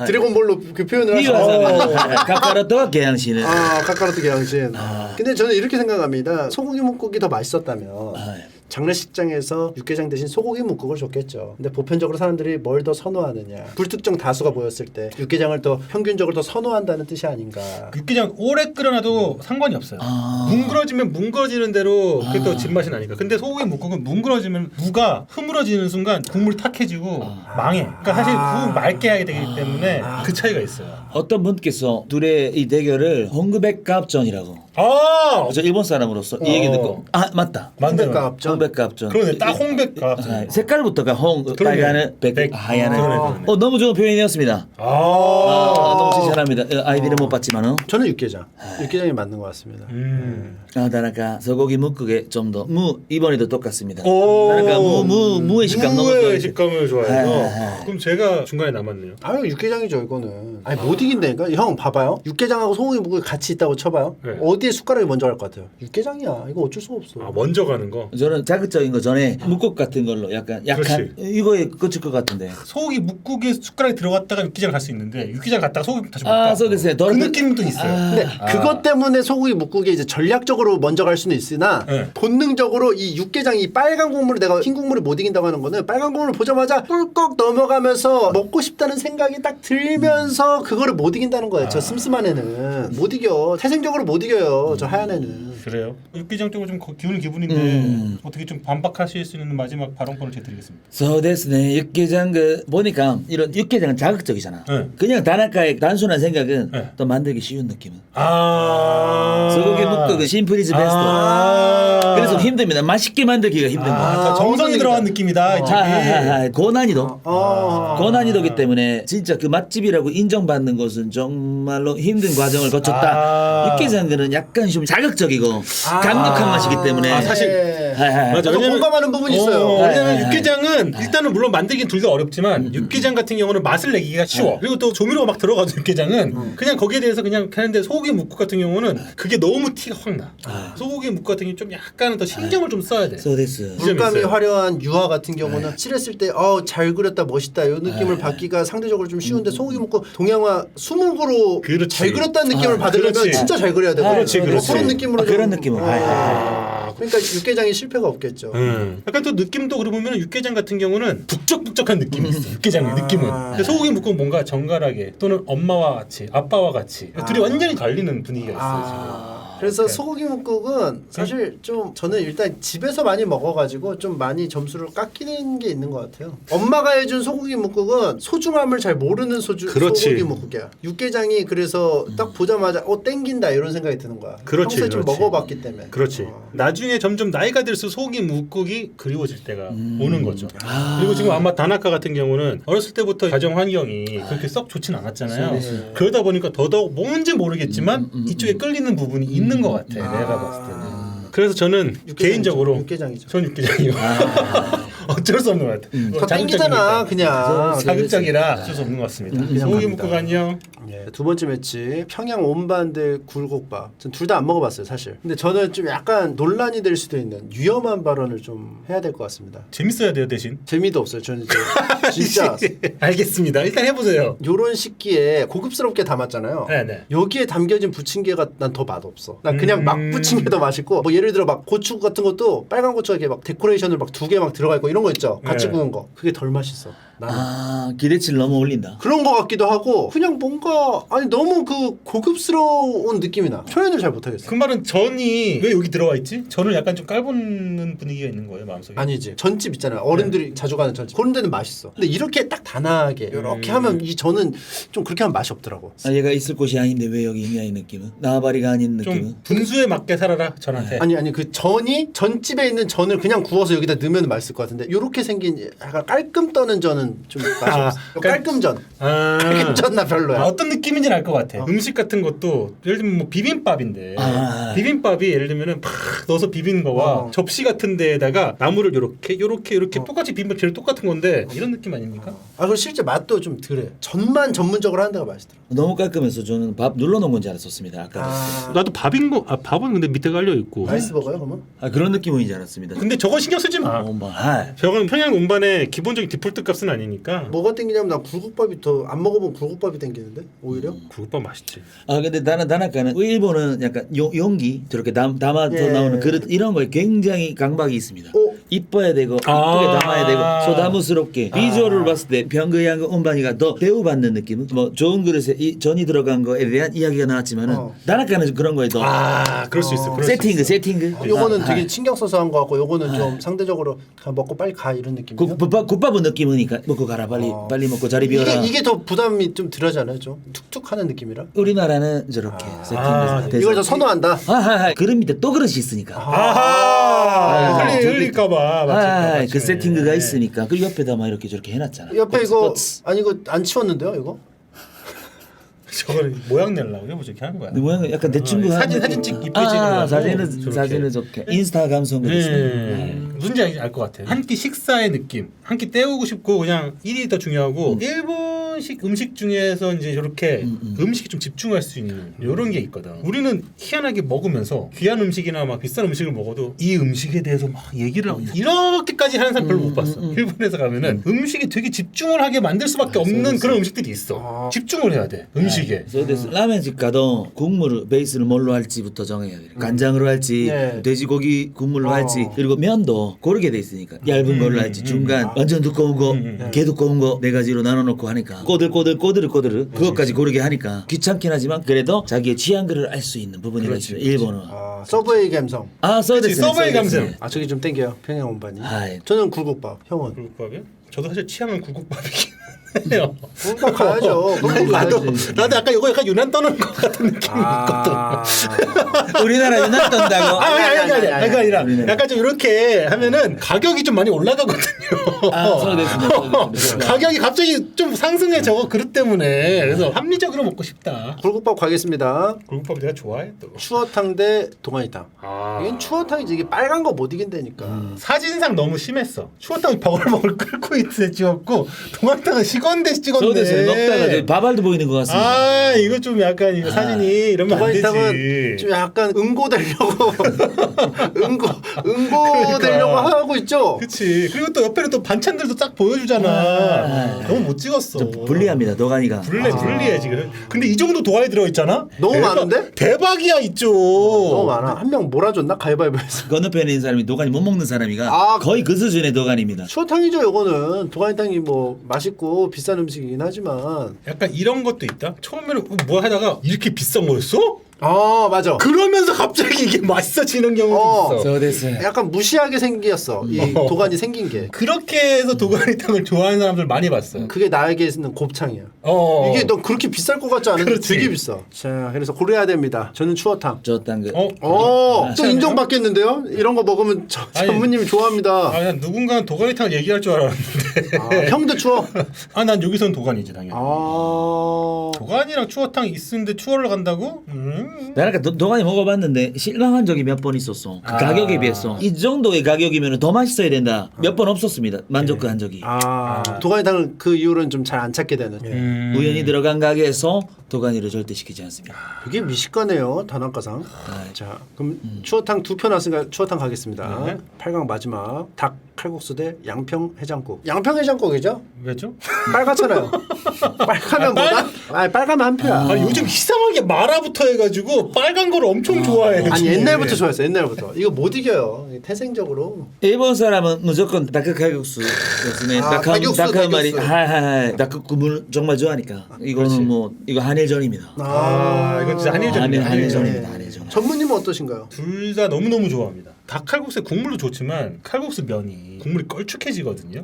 드래곤볼로 그 표현을 비유하자면 가까로터가 개항신을. 카카로트 개양신. 근데 저는 이렇게 생각합니다. 소고기 묵국이 더 맛있었다면 장례식장에서 육개장 대신 소고기 묵국을 줬겠죠. 근데 보편적으로 사람들이 뭘 더 선호하느냐. 불특정 다수가 모였을 때 육개장을 더 평균적으로 더 선호한다는 뜻이 아닌가. 육개장 오래 끓여놔도 상관이 없어요. 뭉그러지면 뭉그러지는 대로 그게 또 집맛이 나니까. 근데 소고기 묵국은 뭉그러지면 무가 흐물어지는 순간 국물이 탁해지고 망해. 그러니까 사실 국 맑게 하게 되기 때문에 그 차이가 있어요. 어떤 분께서 둘의 이 대결을 홍백갑전이라고. 저 일본 사람으로서 이 얘기 듣고 맞다. 홍백갑전. 홍백갑전. 그러네. 딱 홍백갑전. 색깔부터가 빨간은 백, 하얀은. 그러네. 너무 좋은 표현이었습니다. 너무 칭찬합니다. 아이디는 못 봤지만은. 저는 육개장. 육개장이 맞는 것 같습니다. 나라가 소고기 묵국에 좀 더 이번에도 똑같습니다. 나라가 나라가 무의 식감 너무 무의 좋아해요. 식감을 좋아해서 그럼 제가 중간에 남았네요. 아유 육개장이죠 이거는. 아니 못 이긴다니까. 형 봐봐요. 육개장하고 소고기 묵국이 같이 있다고 쳐봐요. 네. 어디에 숟가락이 먼저 갈 것 같아요? 육개장이야. 이거 어쩔 수가 없어. 먼저 가는 거. 저는 자극적인 거 전에 묵국 같은 걸로 약간 약한 이거에 끝일 것 같은데. 소고기 묵국에 숟가락이 들어갔다가 육개장 갈 수 있는데 육개장 갔다가 소고기 다시 못 가.そうですね. 그 느낌도 있어요. 근데 그것 때문에 소고기 묵국에 이제 전략적으로 먼저 갈 수는 있으나 본능적으로 이 육개장이 빨간 국물을 내가 흰 국물을 못 이긴다고 하는 거는 빨간 국물을 보자마자 꿀꺽 넘어가면서 먹고 싶다는 생각이 딱 들면서 그거를 못 이긴다는 거예요. 저 슴슴한 애는 못 이겨. 태생적으로 못 이겨요. 저 하얀 애는. 그래요? 육개장 쪽으로 좀 기우는 기분인데 어떻게 좀 반박하실 수 있는 마지막 발언권을 제가 드리겠습니다. そうですね. 육개장 보니까 이런 육개장은 자극적이잖아. 그냥 다나카의 단순한 생각은 또 만들기 쉬운 느낌은. 소고기 묵국은 심플이즈 베스트. 그래서 힘듭니다. 맛있게 만들기가 힘든 거야. 정성이 들어간 느낌이다. 고난이도. 고난이도기 때문에 진짜 그 맛집이라고 인정받는 것은 정말로 힘든 과정을 거쳤다. 육개장은 약간 좀 자극적이고 강력한 맛이기 때문에. 사실 맞아. 공감하는 부분이 있어요. 왜냐면 육개장은 일단은 물론 만들긴 둘 다 어렵지만 육개장 같은 경우는 맛을 내기가 쉬워. 그리고 또 조미료가 막 들어가도 육개장은 그냥 거기에 대해서 그냥 하는데 소고기 묵국 같은 경우는 그게 너무 티가 확 나. 소고기 묵국 같은 경우 좀 약간은 더 신경을 좀 써야 돼. 물감이 화려한 유화 같은 경우는 칠했을 때 잘 그렸다 멋있다 이 느낌을 받기가 상대적으로 좀 쉬운데 소고기 묵국 동양화 수묵으로 잘 그렸다는 느낌을 받으려면 진짜 잘 그려야 되거든요. 그런 느낌으로 그런 느낌으로. 그러니까 육개장이 실패가 없겠죠. 약간 또 느낌도 그러고 보면 육개장 같은 경우는 북적북적한 느낌이 있어. 육개장의 느낌은. 근데 소고기 묵국은 뭔가 정갈하게 또는 엄마와 같이 아빠와 같이 둘이 완전히 갈리는 분위기가 있어요 지금. 그래서 소고기 묵국은 사실 좀 저는 일단 집에서 많이 먹어가지고 좀 많이 점수를 깎이는 게 있는 것 같아요. 엄마가 해준 소고기 묵국은 소중함을 잘 모르는 소고기 묵국이야. 육개장이 그래서 딱 보자마자 땡긴다 이런 생각이 드는 거야. 평소에 좀 먹어봤기 때문에. 그렇지. 나중에 점점 나이가 들수록 소고기 묵국이 그리워질 때가 오는 거죠. 그리고 지금 아마 다나카 같은 경우는 어렸을 때부터 가정 환경이 그렇게 썩 좋진 않았잖아요. 그러다 보니까 더더욱 뭔지 모르겠지만 이쪽에 끌리는 부분이 있는 것 같아. 내가 봤을 때는. 그래서 저는 개인적으로 육개장이죠. 전 육개장이요. 어쩔 수 없는 것 같아. 더 땡기잖아 그냥. 자극적이라 어쩔 수 없는 것 같습니다. 소고기 묵국 안녕. 예, 두 번째 매치 평양 온반 대 굴국밥. 전 둘 다 안 먹어봤어요 사실. 근데 저는 좀 약간 논란이 될 수도 있는 위험한 발언을 좀 해야 될 것 같습니다. 재밌어야 돼요 대신. 재미도 없어요. 저는 이제 진짜 알겠습니다. 일단 해보세요. 요런 식기에 고급스럽게 담았잖아요. 네네. 여기에 담겨진 부침개가 난 더 맛없어. 난 그냥 막 부침개 더 맛있고 뭐 예를 들어 막 고추 같은 것도 빨간 고추가 이렇게 막 데코레이션을 막 2개 막 들어가 있고 이런 거 있죠. 같이 네. 구운 거. 그게 덜 맛있어. 나는. 기대치를 너무 올린다. 그런 거 같기도 하고 그냥 뭔가 아니 너무 그 고급스러운 느낌이 나. 표현을 잘 못하겠어. 그 말은 전이 왜 여기 들어와 있지? 전을 약간 좀 깔보는 분위기가 있는 거예요 마음속에. 아니지. 전집 있잖아요. 어른들이 자주 가는 전집. 그런 데는 맛있어. 근데 이렇게 딱 단아하게 이렇게 하면 이 전은 좀 그렇게 하면 맛이 없더라고. 얘가 있을 곳이 아닌데 왜 여기 있냐 이 느낌은. 나발이가 아닌 느낌은. 좀 분수에 맞게 살아라 전한테. 아니 그 전이 전집에 있는 전을 그냥 구워서 여기다 넣으면 맛있을 것 같은데 이렇게 생긴 약간 깔끔 떠는 전은 좀 맛이 없어. 깔끔전. 깔끔전 나 별로야. 어떤 느낌인지는 알 것 같아. 음식 같은 것도 예를 들면 뭐 비빔밥인데 비빔밥이 예를 들면은 팍 넣어서 비비는 거와 접시 같은 데에다가 나물을 요렇게 똑같이 비빔밥 재료 똑같은 건데 이런 느낌 아닙니까? 그리고 실제 맛도 좀 덜해. 전만 전문적으로 하는 데가 맛있더라. 너무 깔끔해서 저는 밥 눌러놓은 건지 알았었습니다. 아까. 나도 밥인 거 밥은 근데 밑에 깔려 있고. 라이스 버거요 그러면? 그런 느낌은 줄 알았습니다. 근데 저건 신경 쓰지 마. 저건 평양 운반의 기본적인 디폴트 값은 아니니까. 뭐가 땡기냐면 난 굴국밥이 더 안 먹어본 굴국밥이 땡기는데 오히려. 굴국밥 맛있지. 근데 나는 다나카는 일본은 약간 용기 저렇게 담아서 예. 나오는 그릇 이런 거에 굉장히 강박이 있습니다. 이뻐야 되고 이쁘게 담아야 되고 소다무스럽게 비주얼을 봤을 때 평양의 온반이가 더 대우받는 느낌. 뭐 좋은 그릇에 이 전이 들어간 거에 대한 이야기가 나왔지만은 다나카는 그런 거에 더 그럴 수 있어. 세팅그. 요거는 되게 신경 써서 한 거 같고 요거는 좀 상대적으로 그냥 먹고 빨리 가 이런 느낌이에요. 국밥은 느낌이니까 먹고 가라 빨리 먹고 자리 비워라. 이게 더 부담이 좀 덜하잖아요. 좀 툭툭하는 느낌이라. 우리나라는 저렇게 세팅해서 이걸 더 선호한다. 그릇 밑에 또 그릇이 있으니까. 흘릴까봐. 그 세팅그가 있으니까 그 옆에다 막 이렇게 저렇게 해놨잖아. 옆에 이거 아니 이거 안 치웠는데요 이거? 저걸 모양 내려고 해보 저렇게 하는 거야. 모양 약간 대충 사진 찍 이쁘지는 사진은 좋게 인스타 감성 무슨지 알 것 같아. 한 끼 식사의 느낌, 한 끼 때우고 싶고 그냥 일이 더 중요하고 일본식 음식 중에서 이제 이렇게 음식이 좀 집중할 수 있는 이런 게 있거든. 우리는 희한하게 먹으면서 귀한 음식이나 막 비싼 음식을 먹어도 이 음식에 대해서 막 얘기를 하고 이렇게까지 하는 사람 별로 못 봤어. 일본에서 가면은 음식이 되게 집중을 하게 만들 수밖에 없는 그런 음식들이 있어. 집중을 해야 돼 음식에. 라면집 가도 국물 베이스를 뭘로 할지부터 정해야 돼. 간장으로 할지 돼지고기 국물로 할지 그리고 면도 고르게 돼 있으니까 얇은 걸로 할지 중간 완전 두꺼운 거 개 두꺼운 거 네 가지로 나눠놓고 하니까 꼬들꼬들 그것까지 고르게 하니까 귀찮긴 하지만 그래도 자기의 취향들을 알 수 있는 부분이 있어요. 일본은 서브웨이 감성. 서브웨이 감성. 저기 좀 땡겨요. 평양 온반이. 예. 저는 굴국밥. 형은? 굴국밥이요? 저도 사실 취향은 굴국밥이긴 해요. 굴국밥 가야죠. 나도 아까 이거 약간 유난 떠는 것 같은 느낌이 있거든. 우리나라 유난 떤다고? 아니 아니라 약간 좀 이렇게 하면은 가격이 좀 많이 올라가거든요. 가격이 갑자기 좀 상승해 저거 그릇 때문에. 그래서 합리적으로 먹고 싶다. 굴국밥 가겠습니다. 굴국밥 내가 좋아해 또. 추어탕 대 동아리탕. 이건 추어탕이지. 이게 빨간 거 못 이긴다니까. 사진상 너무 심했어. 추어탕 버글버글 끓고 있을 때 찍었고 동아리탕은 식었는데 찍었네. 먹다가 바발도 보이는 것 같습니다. 이거 좀 약간 이거 사진이 이러면 안 동아리탕은 되지. 좀 약간 응고되려고 응고되려고 하고 있죠. 그치. 그리고 또 옆에는 또 반찬들도 딱 보여주잖아. 너무 못 찍었어. 좀 불리합니다. 도가니가. 불리해 지금. 근데 이 정도 도가니 들어 있잖아. 너무 많은데? 대박이야 이쪽. 너무 많아. 한 명 몰아줬나 가위바위보에서. 건너편에 있는 사람이 도가니 못 먹는 사람이가 거의 그 수준의 도가니입니다. 추어탕이죠. 이거는 동아리탕이 뭐 맛있고 비싼 음식이긴 하지만 약간 이런 것도 있다. 처음에는 뭐 하다가 이렇게 비싼 거였어? 맞아. 그러면서 갑자기 이게 맛있어지는 경우도 있어. 됐어요. 약간 무시하게 생겼어. 이 도가니 생긴 게. 그렇게 해서 도가니탕을 좋아하는 사람들 많이 봤어. 그게 나에게는 곱창이야. 이게 너 그렇게 비쌀 것 같지 않은데 그렇지. 되게 비싸. 자, 그래서 고려해야 됩니다. 저는 추어탕. 저딴 거. 또 인정받겠는데요? 이런 거 먹으면 전무님이 좋아합니다. 난 누군가는 도가니탕을 얘기할 줄 알았는데. 형도 추어. 난 여기서는 도가니지 당연히. 도가니랑 추어탕 있는데 추어를 간다고? 나는 도가니 먹어봤는데 실망한 적이 몇 번 있었어. 그 가격에 비해서 이 정도의 가격이면 더 맛있어야 된다. 몇 번 없었습니다. 만족한 적이. 도가니탕은 그 이후로는 좀 잘 안 찾게 되는. 우연히 들어간 가게에서 도가니를 절대 시키지 않습니다. 이게 미식가네요. 단원가상. 자, 그럼 추어탕 2편 왔으니까 추어탕 가겠습니다. 8강 마지막 닭 칼국수 대 양평 해장국. 양평 해장국이죠? 왜죠? 빨갛잖아요. 빨가면 뭐다? 아니 빨가면 한 표야. 아, 요즘 이상하게 마라부터 해가지고 빨간 걸 엄청 좋아해. 아니 지금. 옛날부터 좋아했어. 옛날부터. 이거 못 이겨요. 태생적으로. 일본 사람은 무조건 닭 칼국수였으면 닭육수, 닭한 마리 닭육수. 하하하 닭 국물 정말 좋아하니까 이거는 뭐 이거 한일전입니다. 이건 진짜 한일전입니다. 한일전입니다. 한일전. 전무님은 어떠신가요? 둘 다 너무너무 좋아합니다. 닭 칼국수의 국물도 좋지만 칼국수 면이 국물이 걸쭉해지거든요.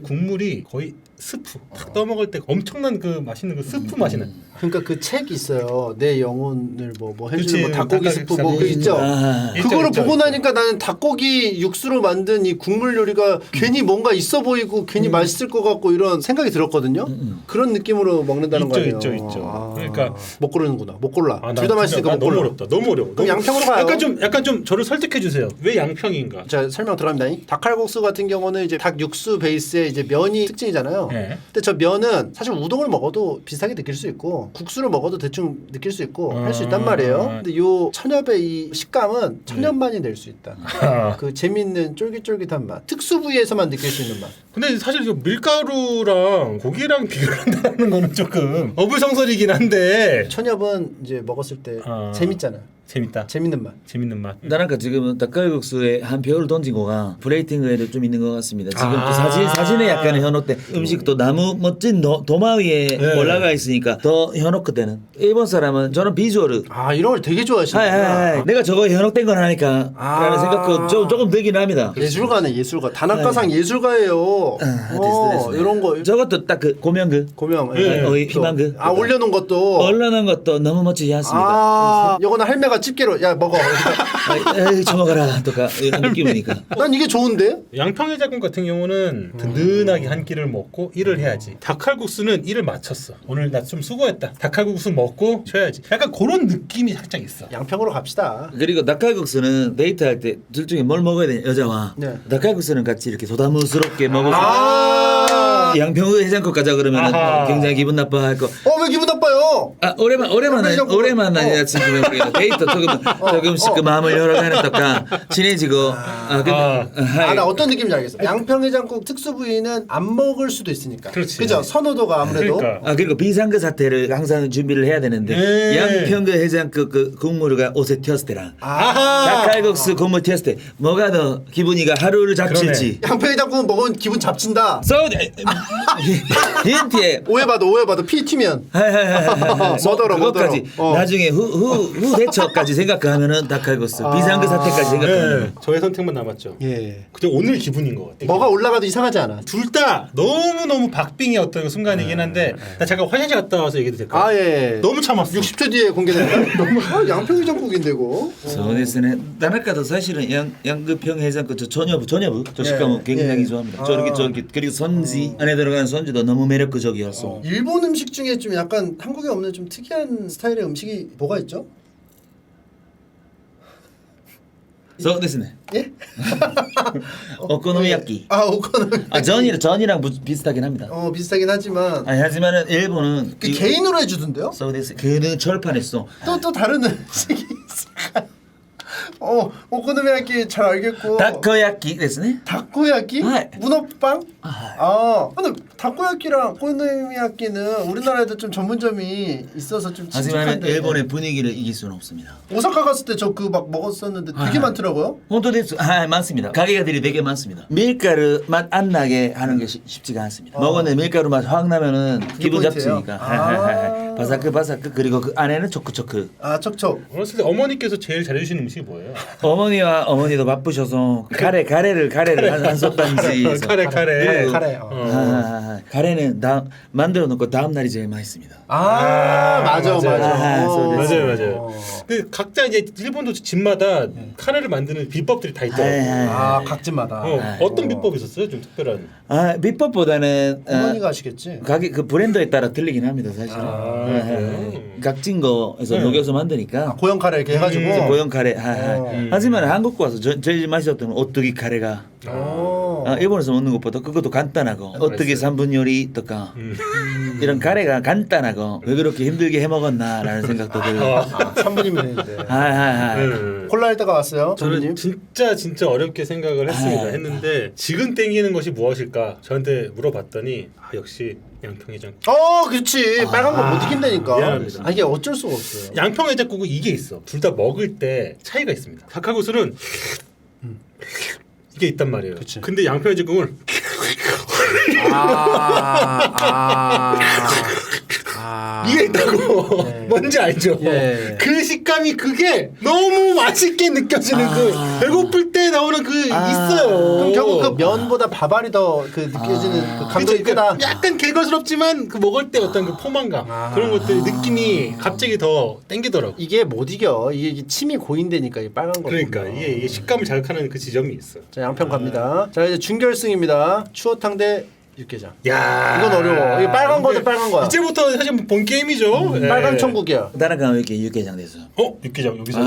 국물이 거의 스프. 딱 떠먹을 때 엄청난 그 맛있는 그 스프 맛이 나. 그러니까 그 책 있어요. 내 영혼을 뭐 그치, 해주는 뭐 닭고기 스프 뭐 그 닭고기 있죠. 그거를 있죠, 보고 있죠. 나니까 나는 닭고기 육수로 만든 이 국물 요리가 괜히 뭔가 있어 보이고 괜히 맛있을 것 같고 이런 생각이 들었거든요. 그런 느낌으로 먹는다는 거 아니에요. 있죠. 그러니까 못 고르는구나. 못 골라. 나 둘 다 맛있으니까 진짜 못 너무 골라. 어렵다. 너무 어려워. 그럼 양평으로 가요. 약간 좀 저를 설득해 주세요. 왜 양평인가? 자 설명 들어갑니다. 닭칼국수 같은 경우는 이제 닭 육수 베이스에 이제 면이 특징이잖아요. 네. 근데 저 면은 사실 우동을 먹어도 비슷하게 느낄 수 있고 국수를 먹어도 대충 느낄 수 있고 할 수 있단 말이에요. 근데 요 천엽의 이 식감은 천엽만이 낼 수 있다. 그 재밌는 쫄깃쫄깃한 맛, 특수 부위에서만 느낄 수 있는 맛. 근데 사실 저 밀가루랑 고기랑 비교를 한다는 거는 조금 어불성설이긴 한데 천엽은 이제 먹었을 때 재밌잖아요. 재밌다. 재밌는 맛. 재밌는 맛. 나랑까 지금은 닭칼국수에 한 표를 던진 거가 플레이팅에도 좀 있는 것 같습니다. 지금 또 사진에 약간의 현혹돼 음식도 나무 멋진 도마 위에 올라가 있으니까 더 현혹되는. 일본 사람은 저는 비주얼을 이런 걸 되게 좋아하시는구나. 내가 저거 현혹된 건 하니까 라는 생각도 조금 들긴 합니다. 예술가네 예술가. 단학가상 예술가예요. 이런 거 저것도 딱 그 고명 고명. 희망 올려놓은 것도. 올라놓은 것도 너무 멋지지 않습니다. 요거는 할매가 집게로 야 먹어. 처먹어라 또가 이런 느낌이니까. 난 이게 좋은데? 양평해장국 같은 경우는 든든하게 한 끼를 먹고 일을 해야지. 닭칼국수는 일을 마쳤어. 오늘 나 좀 수고했다. 닭칼국수 먹고 쉬어야지. 약간 그런 느낌이 살짝 있어. 양평으로 갑시다. 그리고 닭칼국수는 데이트할 때 둘 중에 뭘 먹어야 되냐 여자와 네. 닭칼국수는 같이 이렇게 소다무스럽게 먹을 수 양평 해장국 가자 그러면 굉장히 기분 나빠할 거. 왜 기분 나빠요? 오랜만에 여자친구랑 데이트 조금씩 그 마음을 열어가는 떡가 친해지고. 나 어떤 느낌인지 알겠어. 양평해장국 특수 부위는 안 먹을 수도 있으니까. 그렇지. 그죠? 선호도가 아무래도. 그러니까. 그리고 비상그 사태를 항상 준비를 해야 되는데 양평 해장국 그 국물가 옷에 튀었을 때랑 닭칼국수 국물 튀었을 때 뭐가 더 기분이가 하루를 잡칠지. 양평해장국은 먹으면 기분 잡친다. 힌트에 오해받아. 피 튀면. 그것까지 나중에 후 대처까지 생각하면은 닭칼국수 비상그 사태까지 생각하면 저의 선택만 남았죠. 예. 그냥 오늘 기분인 것 같아. 뭐가 올라가도 이상하지 않아. 둘 다 너무 박빙의 어떤 순간이긴 한데 나 잠깐 화장실 갔다 와서 얘기도 될까요? 예. 너무 참았어. 60초 뒤에 공개됩니다. 너무 양평해장국인데 이거. 서울에서는 나라카도 사실은 양급평 해장국 저 전여부 저 식감은 굉장히 좋아합니다. 쫄깃 그리고 선지 안에 들어가는 선지도 너무 매력적이어서. 일본 음식 중에 좀 약간 한국에 없는 좀 특이한 스타일의 음식이 뭐가 있죠?そうですね. 예? 오코노미야끼. 오코노미야끼. 전이랑 비슷하긴 합니다. 비슷하긴 하지만. 하지만은 일본은 그 개인으로 해주던데요? 서울에서 그는 철판했어. 또 다른 음식이 있을까요? 오코노미야끼 잘 알겠고. 다코야끼 ですね. 다코야끼? 네. 문어빵? 근데 다코야끼랑 오코노미야끼는 우리나라에도 좀 전문점이 있어서 좀 하지만 친숙한데. 일본의 분위기를 이길 수는 없습니다. 오사카 갔을 때 저 그 막 먹었었는데 되게 많더라고요. 혼토데스 많습니다. 가게들이 되게 많습니다. 밀가루 맛 안 나게 하는 게 쉽지가 않습니다. 먹었는데 밀가루 맛 확 나면은 기분 포인트예요? 잡치니까. 바사크 그리고 그 안에는 초크초크. 척척. 어렸을 때 어머니께서 제일 잘해주시는 음식이 뭐예요? 어머니도 바쁘셔서 가래를 한 솥단지. 카레. 가래는 만들어 놓고 다음 날이 제일 맛있습니다. 맞아. 맞아요. 그 각자 이제 일본도 집마다 카레를 만드는 비법들이 다 있더라고요. 각 집마다. 어떤 비법이 있었어요? 좀 특별한. 비법보다는 어머니가 하시겠지. 가게 그 브랜드에 따라 틀리긴 합니다, 사실은. 각진 거에서 녹여서 만드니까 고형 카레 이렇게 해가지고. 그래서 고형 카레. 어. 하지만 한국 와서 제일 맛있었던 오뚜기 카레가 일본에서 먹는 것보다 그것도 간단하고 어떻게 3분 요리 또까 이런 카레가 간단하고 왜 그렇게 힘들게 해 먹었나라는 생각도 들고. 3분이면 되는데. 네. 콜라 할 때가 왔어요. 저는 전무님. 진짜 어렵게 생각을 했습니다. 했는데 지금 땡기는 것이 무엇일까? 저한테 물어봤더니 역시 양평해장. 그렇지. 빨간 거 못 이긴다니까. 미안합니다. 이게 어쩔 수가 없어요. 양평해장국은 이게 있어. 둘 다 먹을 때 차이가 있습니다. 닭칼국수는 이게 있단 말이에요. 그치. 근데 양평해장국은 이게 있다고. 네. 뭔지 알죠? 예. 그 식감이 그게 너무 맛있게 느껴지는 그 배고플 때 나오는 그 있어요. 그럼 결국 그 면보다 밥알이 더 그 느껴지는 그 감동이 그치? 크다. 약간 개걸스럽지만 그 먹을 때 어떤 그 포만감 그런 것들 느낌이 갑자기 더 땡기더라고. 이게 못 이겨. 이게 침이 고인되니까 이 빨간 거. 그러니까 이게 식감을 자극하는 그 지점이 있어. 자 양평 갑니다. 자 이제 준결승입니다. 추어탕 대 육개장. 야, 이건 어려워. 이게 빨간 거도 이게 빨간 거야. 이제부터 사실 본 게임이죠. 예. 빨간 천국이야. 나라가 왜 이렇게 육개장 됐어? 육개장 여기서.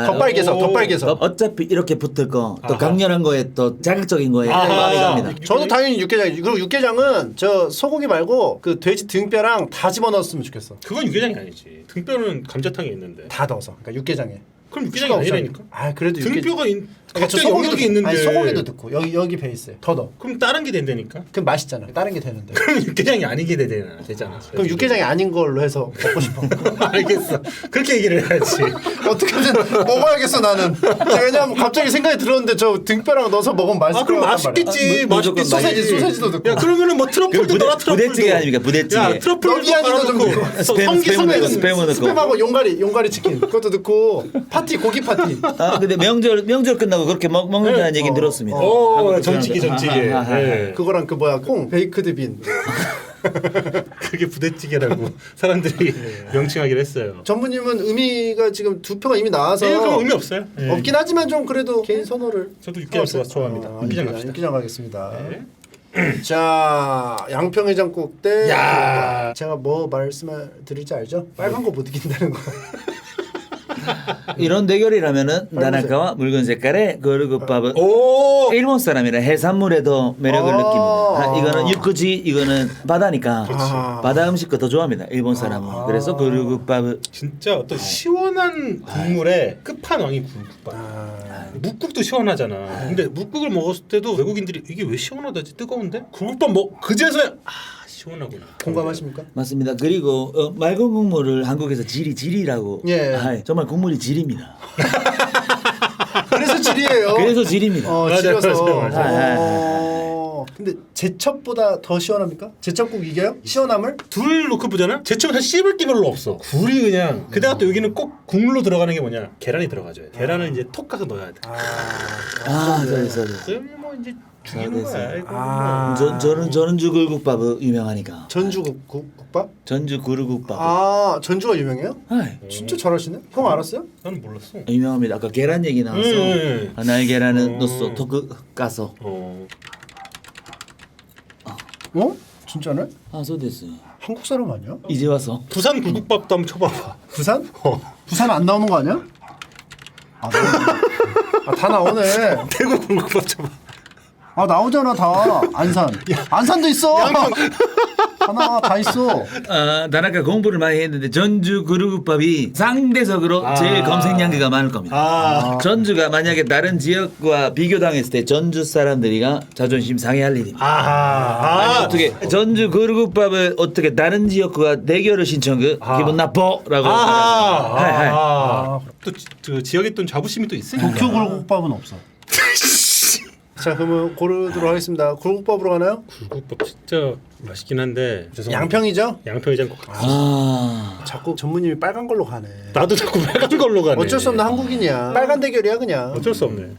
더 빨개서 더 빨개서. 어차피 이렇게 붙을 거 또 강렬한 거에 또 자극적인 거에 마음이 갑니다. 저도 당연히 육개장. 그리고 육개장은 저 소고기 말고 그 돼지 등뼈랑 다 집어넣었으면 좋겠어. 그건 육개장이 아니지. 등뼈는 감자탕에 있는데. 다 넣어서. 그러니까 육개장에. 그럼 육개장이 아니라니까. 그래도 등뼈가 그러니까 저 갑자기 영역이 있는데. 아니 소고기도 넣고 여기 베이스에 더 넣어. 그럼 다른 게 된다니까. 그럼 맛있잖아. 다른 게 되는데. 그럼 육개장이 아니게 되잖아. 그럼 육개장이 아닌 걸로 해서 먹고 싶어. 알겠어. 그렇게 얘기를 해야지. 어떻게든 먹어야겠어 나는. 왜냐면 갑자기 생각이 들었는데 저 등뼈랑 넣어서 먹으면 맛있을 것 그럼 같단 맛있겠지. 무조건 맛있겠지. 소세지도 넣고. 야 그러면은 뭐 트러플도 넣어. 트러플도. 부대찌개 아닙니까? 부대찌개. 야 트러플도 여기아니도 좀 넣고. 스팸 넣고 스팸 넣고. 스팸하고 용가리 치킨 그것도 넣고 파티 고기 파티. 근데 명절 끝나고 그렇게 먹는다는 얘기 들었습니다. 정치기. 예. 그거랑 그 뭐야 콩 베이크드 빈. 그게 부대찌개라고 사람들이 명칭하기로 했어요. 전무님은 의미가 지금 두 표가 이미 나와서 그럼 의미 없어요. 예. 없긴 하지만 좀 그래도 개인 선호를. 저도 육개장 좋아합니다. 육개장 갑시다. 육개장 가겠습니다. 네. 자 양평해장국 대 야. 제가 뭐 말씀을 드릴지 알죠? 빨간 거 못 이긴다는 거. 이런 대결이라면은 나나카와 묽은 색깔의 거르급밥은 오. 일본 사람이라 해산물에 더 매력을 느낍니다. 이거는 육구지, 이거는 바다니까 바다 음식도 더 좋아합니다. 일본 사람은. 그래서 거르급밥은 진짜 어떤 시원한 국물의 끝판왕이 굴국밥. 묵국도 시원하잖아. 근데 묵국을 먹었을 때도 외국인들이 이게 왜 시원하다지 뜨거운데? 굴국밥 그제서야 시원하구나. 공감하십니까? 맞습니다. 그리고 맑은 국물을 한국에서 지리라고. 예. 정말 국물이 지립니다. 그래서 질이에요. 그래서 지립니다. 질어서. 맞아. 근데 제첩보다 더 시원합니까? 제첩국 이겨요? 시원함을? 둘 놓고 보잖아. 제첩은 사실 씹을 게 별로 없어. 굴이 그냥. 게다가 또 여기는 꼭 국물로 들어가는 게 뭐냐? 계란이 들어가줘야 돼. 계란을 이제 톡 가서 넣어야 돼. 그래서 그러면 뭐 이제 죽이는 거야. 이거 저는 전주 굴국밥은 유명하니까. 전주 국밥? 전주 굴국밥. 전주가 유명해요? 진짜 잘하시네. 형 알았어요? 나는 몰랐어. 유명합니다. 아까 계란 얘기 나와서 날계란은 넣었어. 톡 까서. 진짜네? 소데스. 한국 사람 아니야? 이제 와서. 부산 굴국밥도 한번 쳐봐봐. 부산? 부산 안 나오는 거 아니야? 다 나오네. 대구 굴국밥 쳐봐. 나오잖아 다. 안산도 있어. 하나 다 있어. 다나카 공부를 많이 했는데 전주 굴국밥이 상대적으로 제일 검색량기가 많을 겁니다. 전주가 만약에 다른 지역과 비교당했을 때 전주 사람들이가 자존심 상해할 일입니다. 어떻게 전주 굴국밥을 어떻게 다른 지역과 대결을 신청 기분 나빠라고. 또 그 지역에 또 자부심이 또 있으니까. 도쿄 굴국밥은 없어. 자 그러면 고르도록 하겠습니다. 굴국밥으로 가나요? 굴국밥 진짜 맛있긴 한데 양평이죠? 양평이장 꼭 자꾸 전무님이 빨간 걸로 가네. 나도 자꾸 빨간 걸로 가네. 어쩔 수 없는 한국인이야. 빨간 대결이야 그냥. 어쩔 수 없네.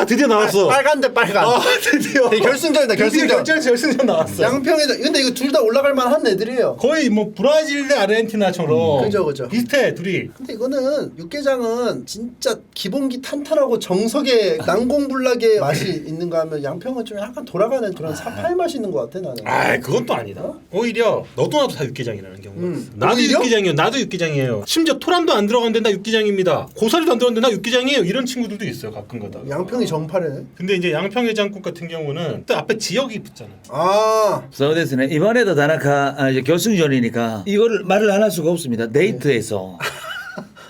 드디어 나왔어. 빨간 대 빨간. 드디어. 결승전이다 결승전. 결승전 나왔어. 양평에서 근데 이거 둘 다 올라갈 만한 애들이에요. 거의 뭐 브라질 대 아르헨티나처럼. 그죠. 비슷해 둘이. 근데 이거는 육개장은 진짜 기본기 탄탄하고 정석의 난공불락의 맛이 있는 있는가 하면 양평은 좀 약간 돌아가는 그런 사팔 맛이 있는 것 같아 나는. 아, 그건 또 아니다. 오히려 너도 나도 다 육개장이라는 경우가 있어. 나도 오히려? 육개장이에요. 나도 육개장이에요. 심지어 토란도 안 들어갔는데 나 육개장입니다. 고사리도 안 들어갔는데 나 육개장이에요. 이런 친구들도 있어요. 가끔가다. 양평이 정파래. 근데 이제 양평해장국 같은 경우는 또 앞에 지역이 붙잖아. 아, 서울대스네 이번에도 다나카 이제 결승전이니까 이거를 말을 안 할 수가 없습니다. 데이트에서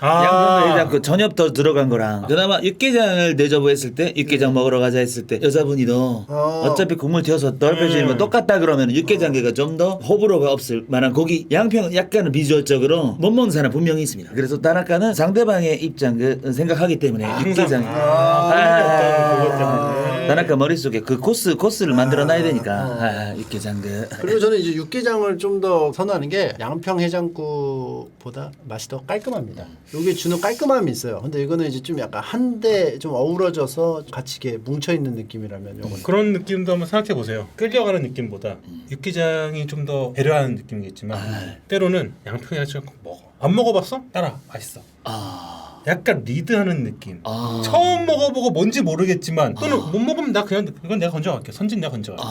양평해장국 전엽도 들어간 거랑 그나마 육개장을 대접했을 때 육개장 먹으러 가자 했을 때 여자분이 너 어차피 국물 튀어서 넓혀지는 건 똑같다 그러면 육개장계가 좀 더 호불호가 없을 만한 고기. 양평은 약간은 비주얼적으로 못 먹는 사람 분명히 있습니다. 그래서 다나카는 상대방의 입장 생각하기 때문에 육개장 그것 때문에. 다나카 머릿속에 그 코스를 만들어 놔야 되니까 육개장 그리고 저는 이제 육개장을 좀 더 선호하는 게 양평 해장국보다 맛이 더 깔끔합니다. 요게 주는 깔끔함이 있어요. 근데 이거는 이제 좀 약간 한데 좀 어우러져서 같이 이게 뭉쳐 있는 느낌이라면 요건 그런 느낌도 한번 생각해 보세요. 끌려가는 느낌보다 육개장이 좀 더 배려하는 느낌이겠지만 때로는 양평해장국 먹어. 안 먹어봤어? 따라 맛있어. 약간 리드하는 느낌. 처음 먹어보고 뭔지 모르겠지만 또는 못 먹으면 나 그냥 이건 내가 건져갈게. 선진 내가 건져갈게.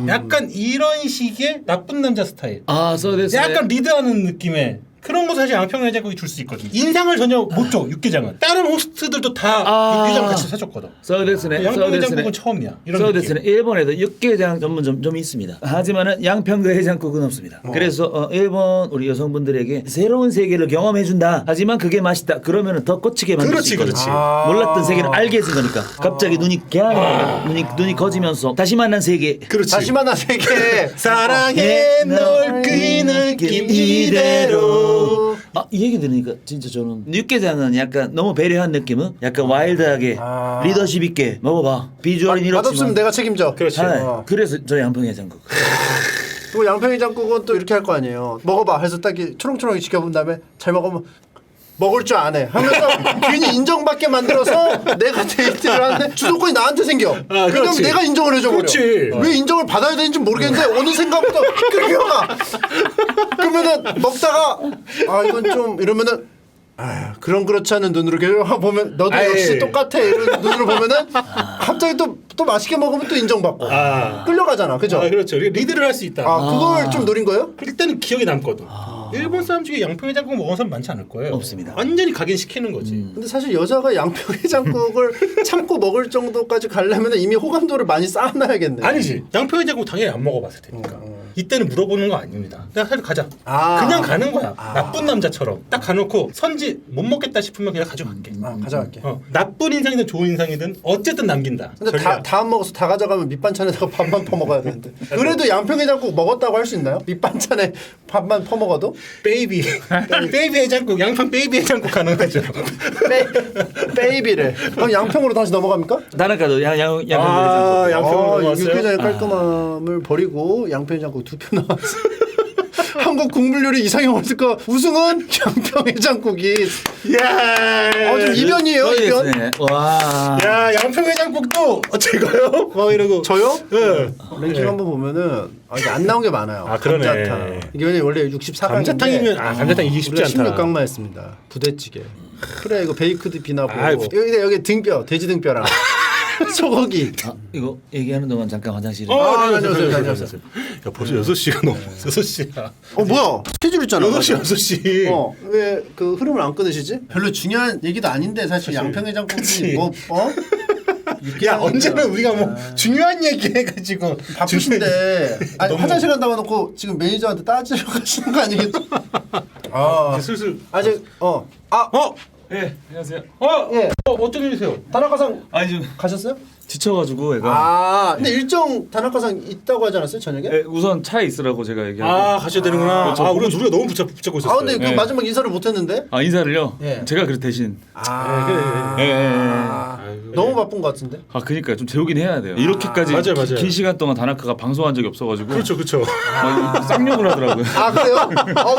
약간 이런 식의 나쁜 남자 스타일. 서울대스네 약간 리드하는 느낌의 그런 거 사실 양평해장국이 줄 수 있거든. 인상을 전혀 못 줘. 육개장은. 다른 호스트들도 다 육개장 같이 사줬거든. 서울대스네 양평해장국은 처음이야. 이런 서울대스는 느낌. 일본에도 육개장 전문점 좀 있습니다. 하지만은 양평 해장국은 없습니다. 그래서 일본 우리 여성분들에게 새로운 세계를 경험해 준다. 하지만 그게 맛있다. 그러면은 더 꽂히게 만들 수 있거든. 그렇지. 몰랐던 세계를 알게 해준 거니까. 갑자기 눈이 개하면 눈이 거지면서 다시 만난 세계. 그렇지. 다시 만난 세계 사랑해 널 그 느낌 이대로. 이 얘기 들으니까 진짜 저는 육개장은 약간 너무 배려한 느낌은 약간 와일드하게 리더십 있게 먹어봐. 비주얼은 이렇지만 맛없으면 내가 책임져. 그렇지. 그래서 저 양평 해장국. 그리고 양평 해장국은 또 이렇게 할 거 아니에요. 먹어봐 해서 딱 이렇게 초롱초롱 지켜본 다음에 잘 먹으면 먹을 줄 아네 하면서 괜히 인정받게 만들어서 내가 데이트를 하는데 주도권이 나한테 생겨. 그럼 그렇지. 내가 인정을 해줘버려. 그렇지. 왜 인정을 받아야 되는지 모르겠는데 어느 생각부터 끌려가. 그러면은 먹다가 이건 좀 이러면은 그런 그렇지 않은 눈으로 계속 보면 너도 역시 똑같아 이런 눈으로 보면은 갑자기 또 맛있게 먹으면 또 인정받고 끌려가잖아. 그죠? 그렇죠. 리드를 할 수 있다. 그걸 좀 노린 거예요? 일단은 기억에 남거든. 일본 사람 중에 양평해장국 먹은 사람 많지 않을 거예요. 없습니다. 완전히 각인시키는 거지. 근데 사실 여자가 양평 해장국을 참고 먹을 정도까지 가려면 이미 호감도를 많이 쌓아놔야겠네. 아니지. 양평해장국 당연히 안 먹어봤을 테니까. 이때는 물어보는 거 아닙니다. 그냥 사실 가자. 아. 그냥 가는 거야. 나쁜 남자처럼. 딱 가놓고 선지 못 먹겠다 싶으면 그냥 가져갈게. 가져갈게. 나쁜 인상이든 좋은 인상이든 어쨌든 남긴다. 근데 다 안 먹어서 다 가져가면 밑반찬에다가 밥만 퍼먹어야 되는데. 그래도 양평 해장국 먹었다고 할 수 있나요? 밑반찬에 밥만 퍼먹어도? 베이비 해장국, 양평 베이비 해장국 가능하죠. 베이비를. 그럼 양평으로 다시 넘어갑니까? 다나카도 양평 해장국. 양평으로 넘어왔어요. 육개장의 깔끔함을 버리고 양평 해장국 2표 나왔어. 한국 국물 요리 이상형 월드컵 우승은 양평 해장국이. 야, 좀 이변이에요, 이변. 와. 야, 양평 해장국도 제가요? 막 이러고. 저요? 네. 랭킹 한번 보면은 이게 안 나온 게 많아요. 그러네. 감자탕. 이게 원래 64강인데 감자탕이면 감자탕 이기기 쉽지 않다. 16강만 했습니다. 부대찌개. 그래 이거 베이크드 비나고. 아이, 여기 등뼈, 돼지 등뼈랑 소고기. 이거 얘기하는 동안 잠깐 화장실에. 안녕하세요. 야, 벌써 6시가 넘어. 6시야. 뭐야? 스케줄 있잖아. 6시, 6시. 왜 그 흐름을 안 끊으시지? 별로 중요한 얘기도 아닌데 사실 양평 해장국이 야, 언제나 우리가 뭐 중요한 얘기 해가지고. 바쁘신데 아니, 너무- 화장실 간다고 해놓고 지금 매니저한테 따지러 가시는 거 아니겠죠? 슬슬. 아직 네, 안녕하세요. 예. 어쩐 일이세요? 다나카상 아니 좀 가셨어요? 지쳐가지고 애가. 근데 일정 다나카상 있다고 하지 않았어요 저녁에? 네, 우선 차에 있으라고 제가 얘기하고. 가셔야 되는구나. 우리가 너무 붙잡고 있었어. 근데 그 네. 마지막 인사를 못했는데? 인사를요. 예. 제가 그래 대신. 너무 바쁜 것 같은데? 그러니까 좀 재우긴 해야 돼요. 이렇게까지 맞아요. 긴 시간 동안 다나카가 방송한 적이 없어가지고. 그렇죠. 쌍욕을 하더라고요. 그래요?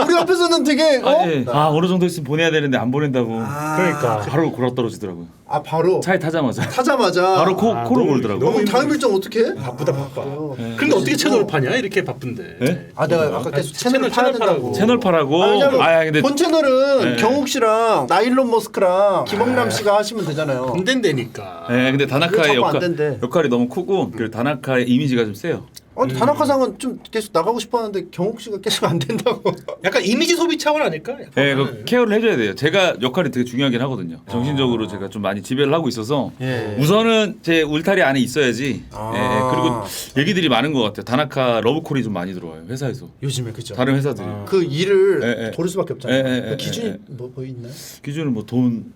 우리 앞에서는 되게 어느 정도 있으면 보내야 되는데 안 보낸다고. 그러니까. 바로 골아 떨어지더라고요. 아 바로 차에 타자마자 바로 코로 너무 골더라고. 너무 다음 일정 어떻게 해? 바쁘다 바빠. 그래요? 근데 어떻게 채널을 파냐 이렇게 바쁜데. 네? 아 내가 아까 계속 채널 파야 된다고. 채널 파라고. 왜냐면 근데 본 채널은 네. 경욱 씨랑 나일론 머스크랑 김홍남 씨가 하시면 되잖아요. 안 된다니까. 네, 근데 왜 다나카의 자꾸 안 된대? 역할이 너무 크고 그리고 다나카의 이미지가 좀 세요. 근데 다나카상은 좀 계속 나가고 싶어하는데 경욱 씨가 계속 안 된다고. 약간 이미지 소비 차원 아닐까? 약간. 네, 그 케어를 해줘야 돼요. 제가 역할이 되게 중요하긴 하거든요. 정신적으로 제가 좀 많이 지배를 하고 있어서 예. 우선은 제 울타리 안에 있어야지. 아. 예, 그리고 얘기들이 많은 것 같아요. 다나카 러브콜이 좀 많이 들어와요 회사에서. 요즘에 그죠. 다른 회사들이. 그 일을 예, 예. 고를 수밖에 없잖아요. 예, 예, 그 예, 기준이 예. 뭐 있나요? 기준은 뭐 돈.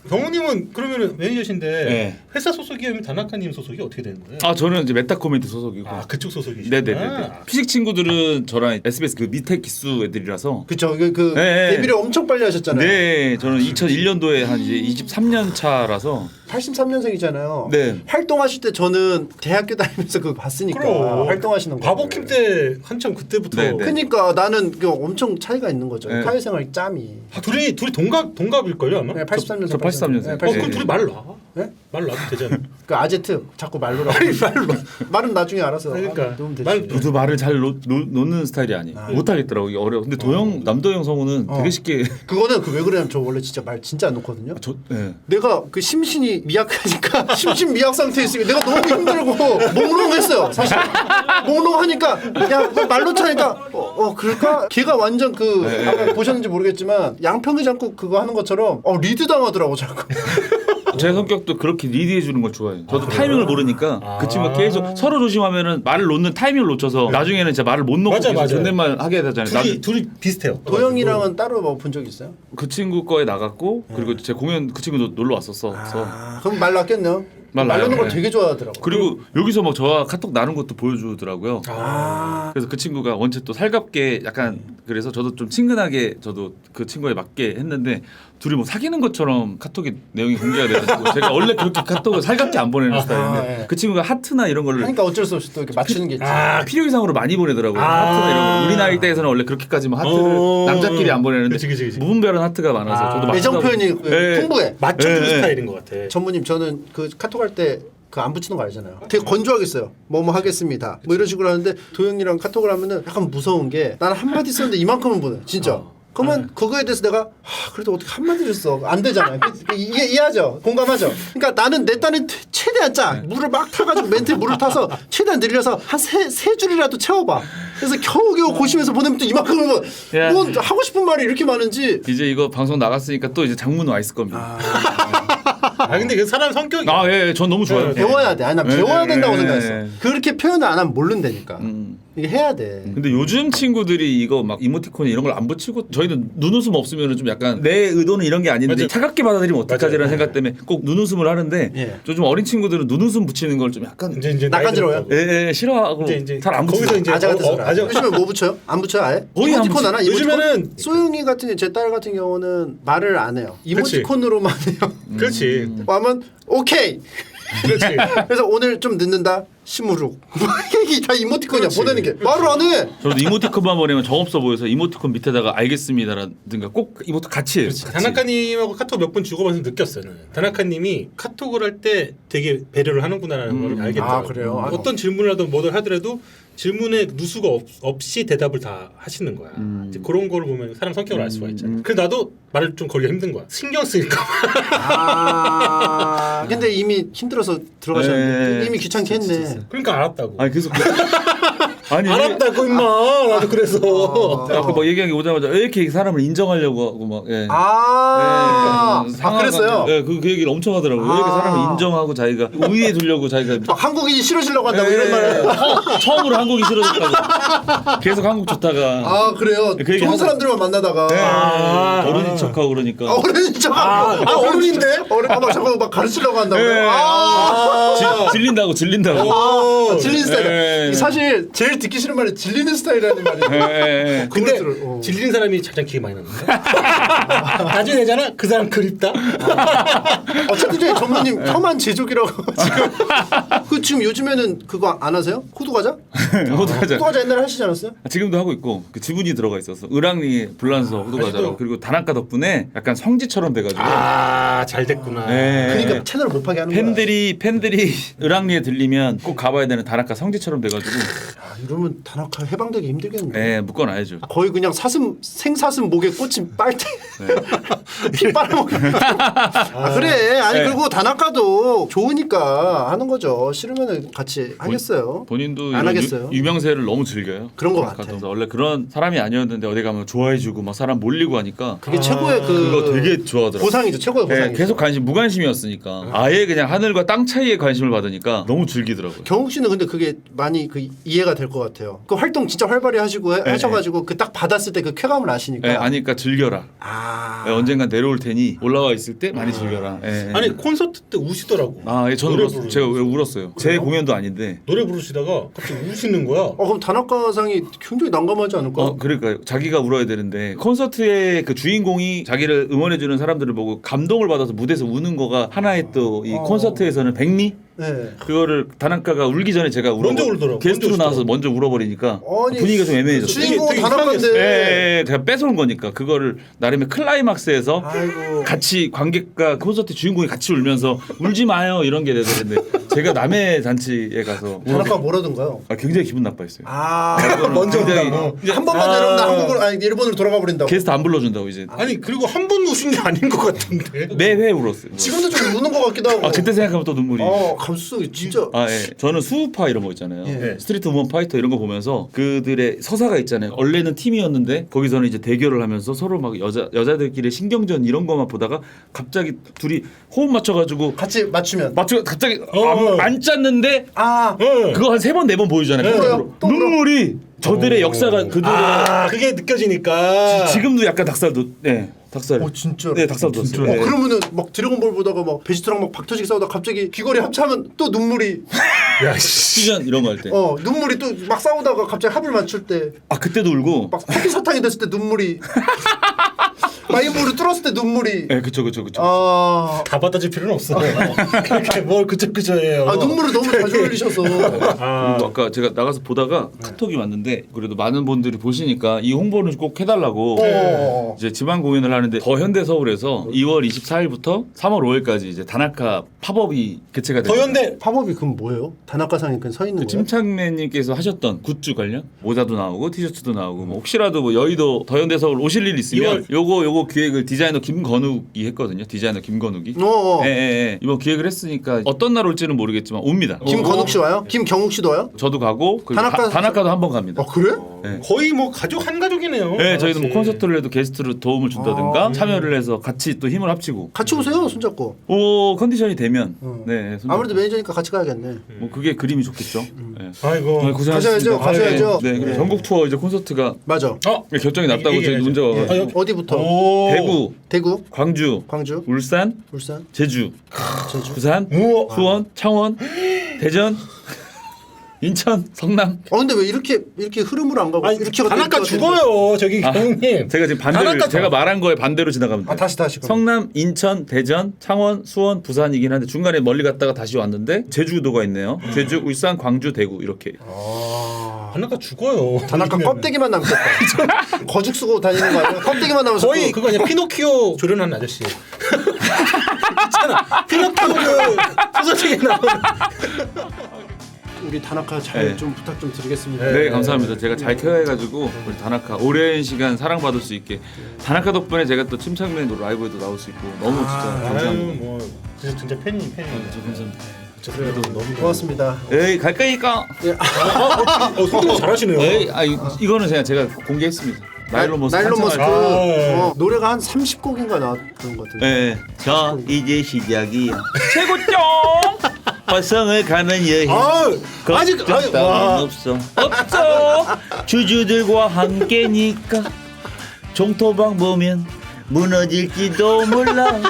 경우님은 그러면 매니저신데 네. 회사 소속이면 다나카님 소속이 어떻게 되는 거예요? 저는 이제 메타코멘트 소속이고. 그쪽 소속이시구나. 네네네. 피식 친구들은 저랑 SBS 그 밑에 기수 애들이라서. 그쵸. 그 네. 데뷔를 엄청 빨리 하셨잖아요. 네, 저는 2001년도에 한 이제 23년 차라서. 83년생이잖아요. 네. 활동하실 때 저는 대학교 다니면서 그거 봤으니까 그럼. 활동하시는 거. 바보킴 때 한참 그때부터 네, 네. 그러니까 나는 그 엄청 차이가 있는 거죠. 네. 사회생활 짬이. 둘이 동갑일 걸요 아마. 네, 83년생. 저 83년생. 네, 그럼 둘이 말 놔. 네? 말 놔도 되잖아. 그 아제트 자꾸 말로라고. 말은 나중에 알아서. 그러니까. 놓으면 되지. 말- 저도 말을 잘 놓는 스타일이 아니에요. 못 하겠더라고. 이게 어려워. 근데 남도형 성우는 되게 쉽게. 그거는 그 왜 그러냐면 저 원래 진짜 말 진짜 안 놓거든요. 네. 내가 그 심신이 미약하니까 심신미약 상태에 있으니까 내가 너무 힘들고 몽롱했어요. 사실 몽롱하니까 야 말로 차니까 그럴까? 걔가 완전 그 아까 보셨는지 모르겠지만 양평의 장국 그거 하는 것처럼 리드 당하더라고 자꾸. 제 성격도 그렇게 리드해 주는 걸 좋아해요. 저도 타이밍을 모르니까 그 친구가 계속 서로 조심하면은 말을 놓는 타이밍을 놓쳐서 나중에는 진짜 말을 못 놓고 맞아, 계속 맞아. 존댓말 하게 되잖아요. 둘이 비슷해요. 도영이랑은 따로 뭐 본 적 있어요? 그 친구 거에 나갔고 그리고 제 공연 그 친구도 놀러 왔었어. 그럼 말 놨겠네요. 말 말 놔요. 놓는 걸 네. 되게 좋아하더라고. 그리고 여기서 막 저와 카톡 나눈 것도 보여주더라고요. 그래서 그 친구가 원체 또 살갑게 약간 그래서 저도 좀 친근하게 저도 그 친구에 맞게 했는데 둘이 뭐 사귀는 것처럼 카톡의 내용이 공개가 돼가지고 제가 원래 그렇게 카톡을 살갑게 안 보내는 스타일인데 예. 그 친구가 하트나 이런 거를 하니까 어쩔 수 없이 또 이렇게 맞추는 게 있지. 필요 이상으로 많이 보내더라고요. 하트나 이런 거. 우리 나이 대에서는 원래 그렇게까지 뭐 하트를 남자끼리 안 보내는데 그치. 무분별한 하트가 많아서 저도 애정 맞추다 표현이 보니- 예. 풍부해. 맞춰주는 네. 스타일인 것 같아. 전무님 저는 그 카톡 할 때 그 안 붙이는 거 알잖아요. 되게 건조하겠어요. 뭐뭐 하겠습니다. 뭐 이런 식으로 하는데 도영이랑 카톡을 하면은 약간 무서운 게 나는 한마디 썼는데 이만큼은 보내. 진짜. 그러면 그거에 대해서 내가 그래도 어떻게 한마디를 써? 안 되잖아요. 이해하죠? 공감하죠? 그러니까 나는 내 딴에 최대한 짜. 물을 막 타가지고 멘트에 물을 타서 최대한 늘려서 한 세 줄이라도 채워봐. 그래서 겨우겨우 고심해서 보내면 또 이만큼은 야. 뭐 하고 싶은 말이 이렇게 많은지. 이제 이거 방송 나갔으니까 또 이제 장문 와 있을 겁니다. 근데 그 사람 성격이 예, 전 너무 좋아요. 배워야 돼. 아니 난 배워야 네, 된다고 네, 생각했어. 네. 그렇게 표현을 안 하면 모른다니까. 이게 해야 돼. 근데 요즘 친구들이 이거 막 이모티콘 이런 걸 안 붙이고 저희는 눈웃음 없으면 좀 약간 내 의도는 이런 게 아닌데 맞아. 차갑게 받아들이면 어떡하지라는 맞아요. 생각 때문에 꼭 눈웃음을 하는데 예. 요즘 어린 친구들은 눈웃음 붙이는 걸 좀 약간 이제 나이 낯간지러워요? 들었다고. 예, 싫어하고 이제 잘 안 붙여요. 거기서 이제 아재 같은 소리. 아재 요즘에 뭐 붙여요? 안 붙여요 아예? 거의 안 이모티콘 붙여. 하나? 이모티콘? 요즘에는 소영이 같은 제 딸 같은 경우는 말을 안 해요. 이모티콘으로만 해요. 그렇지. 하면 오케이. 그렇지. 그래서 오늘 좀 늦는다. 시무룩. 이게 다 이모티콘이야. 그렇지. 보내는 게 말을 안 해. 저도 이모티콘만 보내면 정없어 보여서 이모티콘 밑에다가 알겠습니다라든가 꼭 이모티콘 같이 해요. 같이. 다나카님하고 카톡 몇 번 주고받으면서 느꼈어요. 다나카님이 카톡을 할 때 되게 배려를 하는구나라는 걸 알겠더라고요. 아, 그래요? 아, 어떤 질문을 하든 뭐를 하더라도 질문에 누수가 없이 대답을 다 하시는 거야. 이제 그런 거를 보면 사람 성격을 알 수가 있잖아. 그래서 나도 말을 좀 걸기가 힘든 거야. 신경 쓰니까. 근데 이미 힘들어서 들어가셨는데 네. 이미 귀찮게 했네. 그러니까 알았다고. 아니 계속 아니 알았다고 임마. 나도 그래서. 아까 막 얘기한 게 오자마자 왜 이렇게 사람을 인정하려고 하고 막 예. 그랬어요? 예, 그 얘기를 엄청 하더라고요. 왜 이렇게 사람을 인정하고 자기가 우위에 두려고 자기가 막 한국인이 싫어지려고 한다고 이런 말을. 처음으로 한국이 싫어졌다고 계속 한국 좋다가 그래요? 그 얘기 좋은 하고- 사람들만 만나다가 어른인 척하고 그러니까 어른인 척. 어른인데? 막 잠깐 막 가르치려고 한다고요? 질린다고 질린 스타일. 예. 사실 제일 사람들이 듣기 싫은 말이 질리는 스타일이라는 말이. 예. 근데 그것들을, 질린 사람이 가장 기회 많이 나는데. 나중에 되잖아. 그 사람 그립다. 채팅창에 전무님 혐한 제조기라고 지금 지금 요즘에는 그거 안 하세요? 호두과자? 호두과자. 호두과자 옛날에 하시지 않았어요? 지금도 하고 있고 그 지분이 들어가 있어서 을왕리 불란서 호두과자로 아직도? 그리고 다나카 덕분에 약간 성지처럼 돼가지고 잘 됐구나. 예. 그러니까 채널을 못 파게 하는 거야. 팬들이 을왕리에 들리면 꼭 가봐야 되는 다나카 성지처럼 돼가지고 이러면 다나카 해방되기 힘들겠는데. 예, 묶어놔야죠. 거의 그냥 생사슴 목에 꽂힌 빨대 피 빨아먹는. 그래. 아니 네. 그리고 다나카도 좋으니까 하는 거죠. 싫으면 같이 하겠어요. 본인도 안 이런 하겠어요. 유명세를 너무 즐겨요. 그런 거 다나카도. 같아. 그래서 원래 그런 사람이 아니었는데 어디 가면 좋아해주고 막 사람 몰리고 하니까 그게 최고의 그거 되게 좋아하더라고요. 보상이죠. 최고의 예, 보상이죠. 계속 무관심이었으니까 아예 그냥 하늘과 땅 차이에 관심을 받으니까 너무 즐기더라고요. 경욱 씨는 근데 그게 많이 이해가 될 것 같아요. 그 활동 진짜 활발히 하시고 하셔가지고 그 딱 받았을 때 그 쾌감을 아시니까. 예, 아니까 즐겨라. 예, 언젠간 내려올 테니 올라와 있을 때 많이 즐겨라. 예, 예. 아니 콘서트 때 우시더라고. 예, 저는 노래 울었어요. 부르는 제가 왜 울었어요? 제 공연도 아닌데. 노래 부르시다가 갑자기 우시는 거야. 그럼 다나카상이 굉장히 난감하지 않을까? 그러니까 자기가 울어야 되는데 콘서트의 그 주인공이 자기를 응원해주는 사람들을 보고 감동을 받아서 무대에서 우는 거가 하나의 또 이 콘서트에서는 백미 네. 그거를 다나카가 울기 전에 제가 먼저 울더라고. 게스트로 먼저 나와서 먼저 울어버리니까 아니, 분위기가 좀 애매해졌어요. 주인공은 되게 다나카인데. 예, 제가 뺏어온 거니까 그거를 나름의 클라이막스에서 아이고. 같이 관객과 콘서트 주인공이 같이 울면서 울지 마요 이런 게 되는데 제가 남의 잔치에 가서 다나카 뭐라던가요? 굉장히 기분 나빠했어요. 먼저 굉장히 온다고. 한 번만 더 이러면 나 한국으로 일본으로 돌아가 버린다고. 게스트 안 불러준다고 이제 아니 그리고 한 번 우신 게 아닌 것 같은데. 매회 울었어요. 지금도 좀 우는 것 같기도 하고. 그때 생각하면 또 눈물이. 감수성이 진짜. 예. 저는 수우파 이런 거 있잖아요. 예. 스트리트 우먼 파이터 이런 거 보면서 그들의 서사가 있잖아요. 원래는 팀이었는데 거기서는 이제 대결을 하면서 서로 막 여자들끼리 신경전 이런 거만 보다가 갑자기 둘이 호흡 맞춰가지고 같이 맞추면. 갑자기 어. 안 짰는데 응. 그거 한 3번 4번 보여주잖아요. 또 울어요? 또 울어? 눈물이 저들의 역사가 그들의 그게 느껴지니까. 지금도 약간 닭살도 닭살. 진짜로. 네, 닭살 돋았어요. 네. 그러면은 막 드래곤볼 보다가 막 베지터랑 막 박터지게 싸우다 갑자기 귀걸이 합체하면 또 눈물이. 야 씨. 시전 이런 거 할 때. 눈물이 또 막 싸우다가 갑자기 합을 맞출 때. 그때도 울고. 막 패기 사탕이 됐을 때 눈물이. 마이볼을 뚫었을 때 눈물이. 네, 그쵸. 다 받아줄 필요는 없어. 그렇게 뭘 그저해요. 눈물을 너무 자주 흘리셔서. 그리고 아까 제가 나가서 보다가 카톡이 왔는데 그래도 많은 분들이 보시니까 이 홍보는 꼭 해달라고 이제 지방 공연을 하는데 더 현대 서울에서 2월 24일부터 3월 5일까지 이제 다나카 팝업이 개최가 됩니다. 더현대 팝업이 그럼 뭐예요? 다나카상이 그냥 서 있는 거예요? 침착맨님께서 하셨던 굿즈 관련 모자도 나오고 티셔츠도 나오고 뭐 혹시라도 뭐 여의도 더 현대 서울 오실 일 있으면 요거 기획을 디자이너 김건욱이 했거든요. 디자이너 김건욱이. 예. 이번 기획을 했으니까 어떤 날 올지는 모르겠지만 옵니다. 김건욱 씨 와요? 김경욱 씨도 와요? 저도 가고 그리고 다나카도 한 번 갑니다. 그래? 네. 거의 뭐 가족 한 가족이네요. 네, 저희도 뭐 같이. 콘서트를 해도 게스트로 도움을 준다든가 참여를 해서 같이 또 힘을 합치고 같이 오세요, 손잡고. 컨디션이 되면 네, 아무래도 매니저니까 같이 가야겠네. 뭐 그게 그림이 좋겠죠. 네. 아이고. 네, 고생하셨습니다. 가셔야죠. 네, 그리고 전국 투어 이제 콘서트가 맞아. 결정이 났다고 저희 얘기해야죠. 문자 와가지고 어디부터? 대구, 대구, 광주, 울산, 제주, 부산, 수원, 창원, 대전, 인천, 성남. 근데 왜 이렇게 흐름으로 안 가고 이렇게 다나카 죽어요, 저기 경님. 제가 지금 반대로 제가 말한 거에 반대로 지나가면 돼요. 다시. 성남, 인천, 대전, 창원, 수원, 부산이긴 한데 중간에 멀리 갔다가 다시 왔는데 제주도가 있네요. 제주, 울산, 광주, 대구 이렇게. 다나카 죽어요. 다나카 껍데기만 남겠다. 거죽 쓰고 다니는 거 아니야? 껍데기만 남아서 거의 그거 아니야 피노키오 조련한 아저씨. 있잖아. 피노키오 그 소설책에 나오는. 우리 다나카 잘 좀 부탁 좀 드리겠습니다. 네, 감사합니다. 제가 잘 케어해가지고 우리 다나카 오랜 시간 사랑받을 수 있게 다나카 덕분에 제가 또 침착맨 라이브에도 나올 수 있고 너무 진짜 감사합니다. 뭐 진짜 팬이에요. 감사합니다. 그래도 너무 고맙습니다. 에이 갈까이까. 소개 잘하시네요. 에이 이거는 제가 공개했습니다. 나일론 머스크. 노래가 한 30곡인가 나왔던 것 같은데. 네, 저 이제 시작이야. 최고점. 화성을 가는 여행. 아직 따윈 없어. 주주들과 함께니까 종토방 보면 무너질지도 몰라.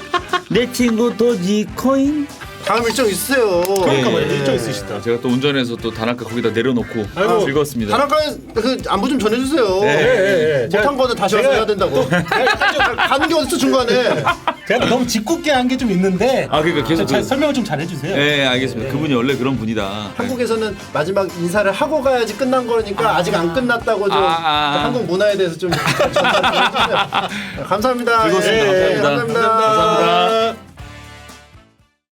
내 친구 도지코인 다음 일정 있으세요. 그러니까 예. 말이야. 일정 있으시다. 제가 또 운전해서 또 단학가 거기다 내려놓고 아이고, 즐거웠습니다. 단학가에 그 안부 좀 전해주세요. 예. 못한 거는 다시 와서 제가 해야 된다고. 가는 게 어딨어 중간에. 제가 너무 짓궂게 한 게 좀 있는데 아 그러니까 계속 잘 설명을 좀 잘해주세요. 네 알겠습니다. 그분이 원래 그런 분이다. 한국에서는 마지막 인사를 하고 가야지 끝난 거니까 아직 안 끝났다고 좀 한국 문화에 대해서 좀 전달 좀 해주세요. 감사합니다. 즐거웠습니다. 예, 감사합니다. 감사합니다.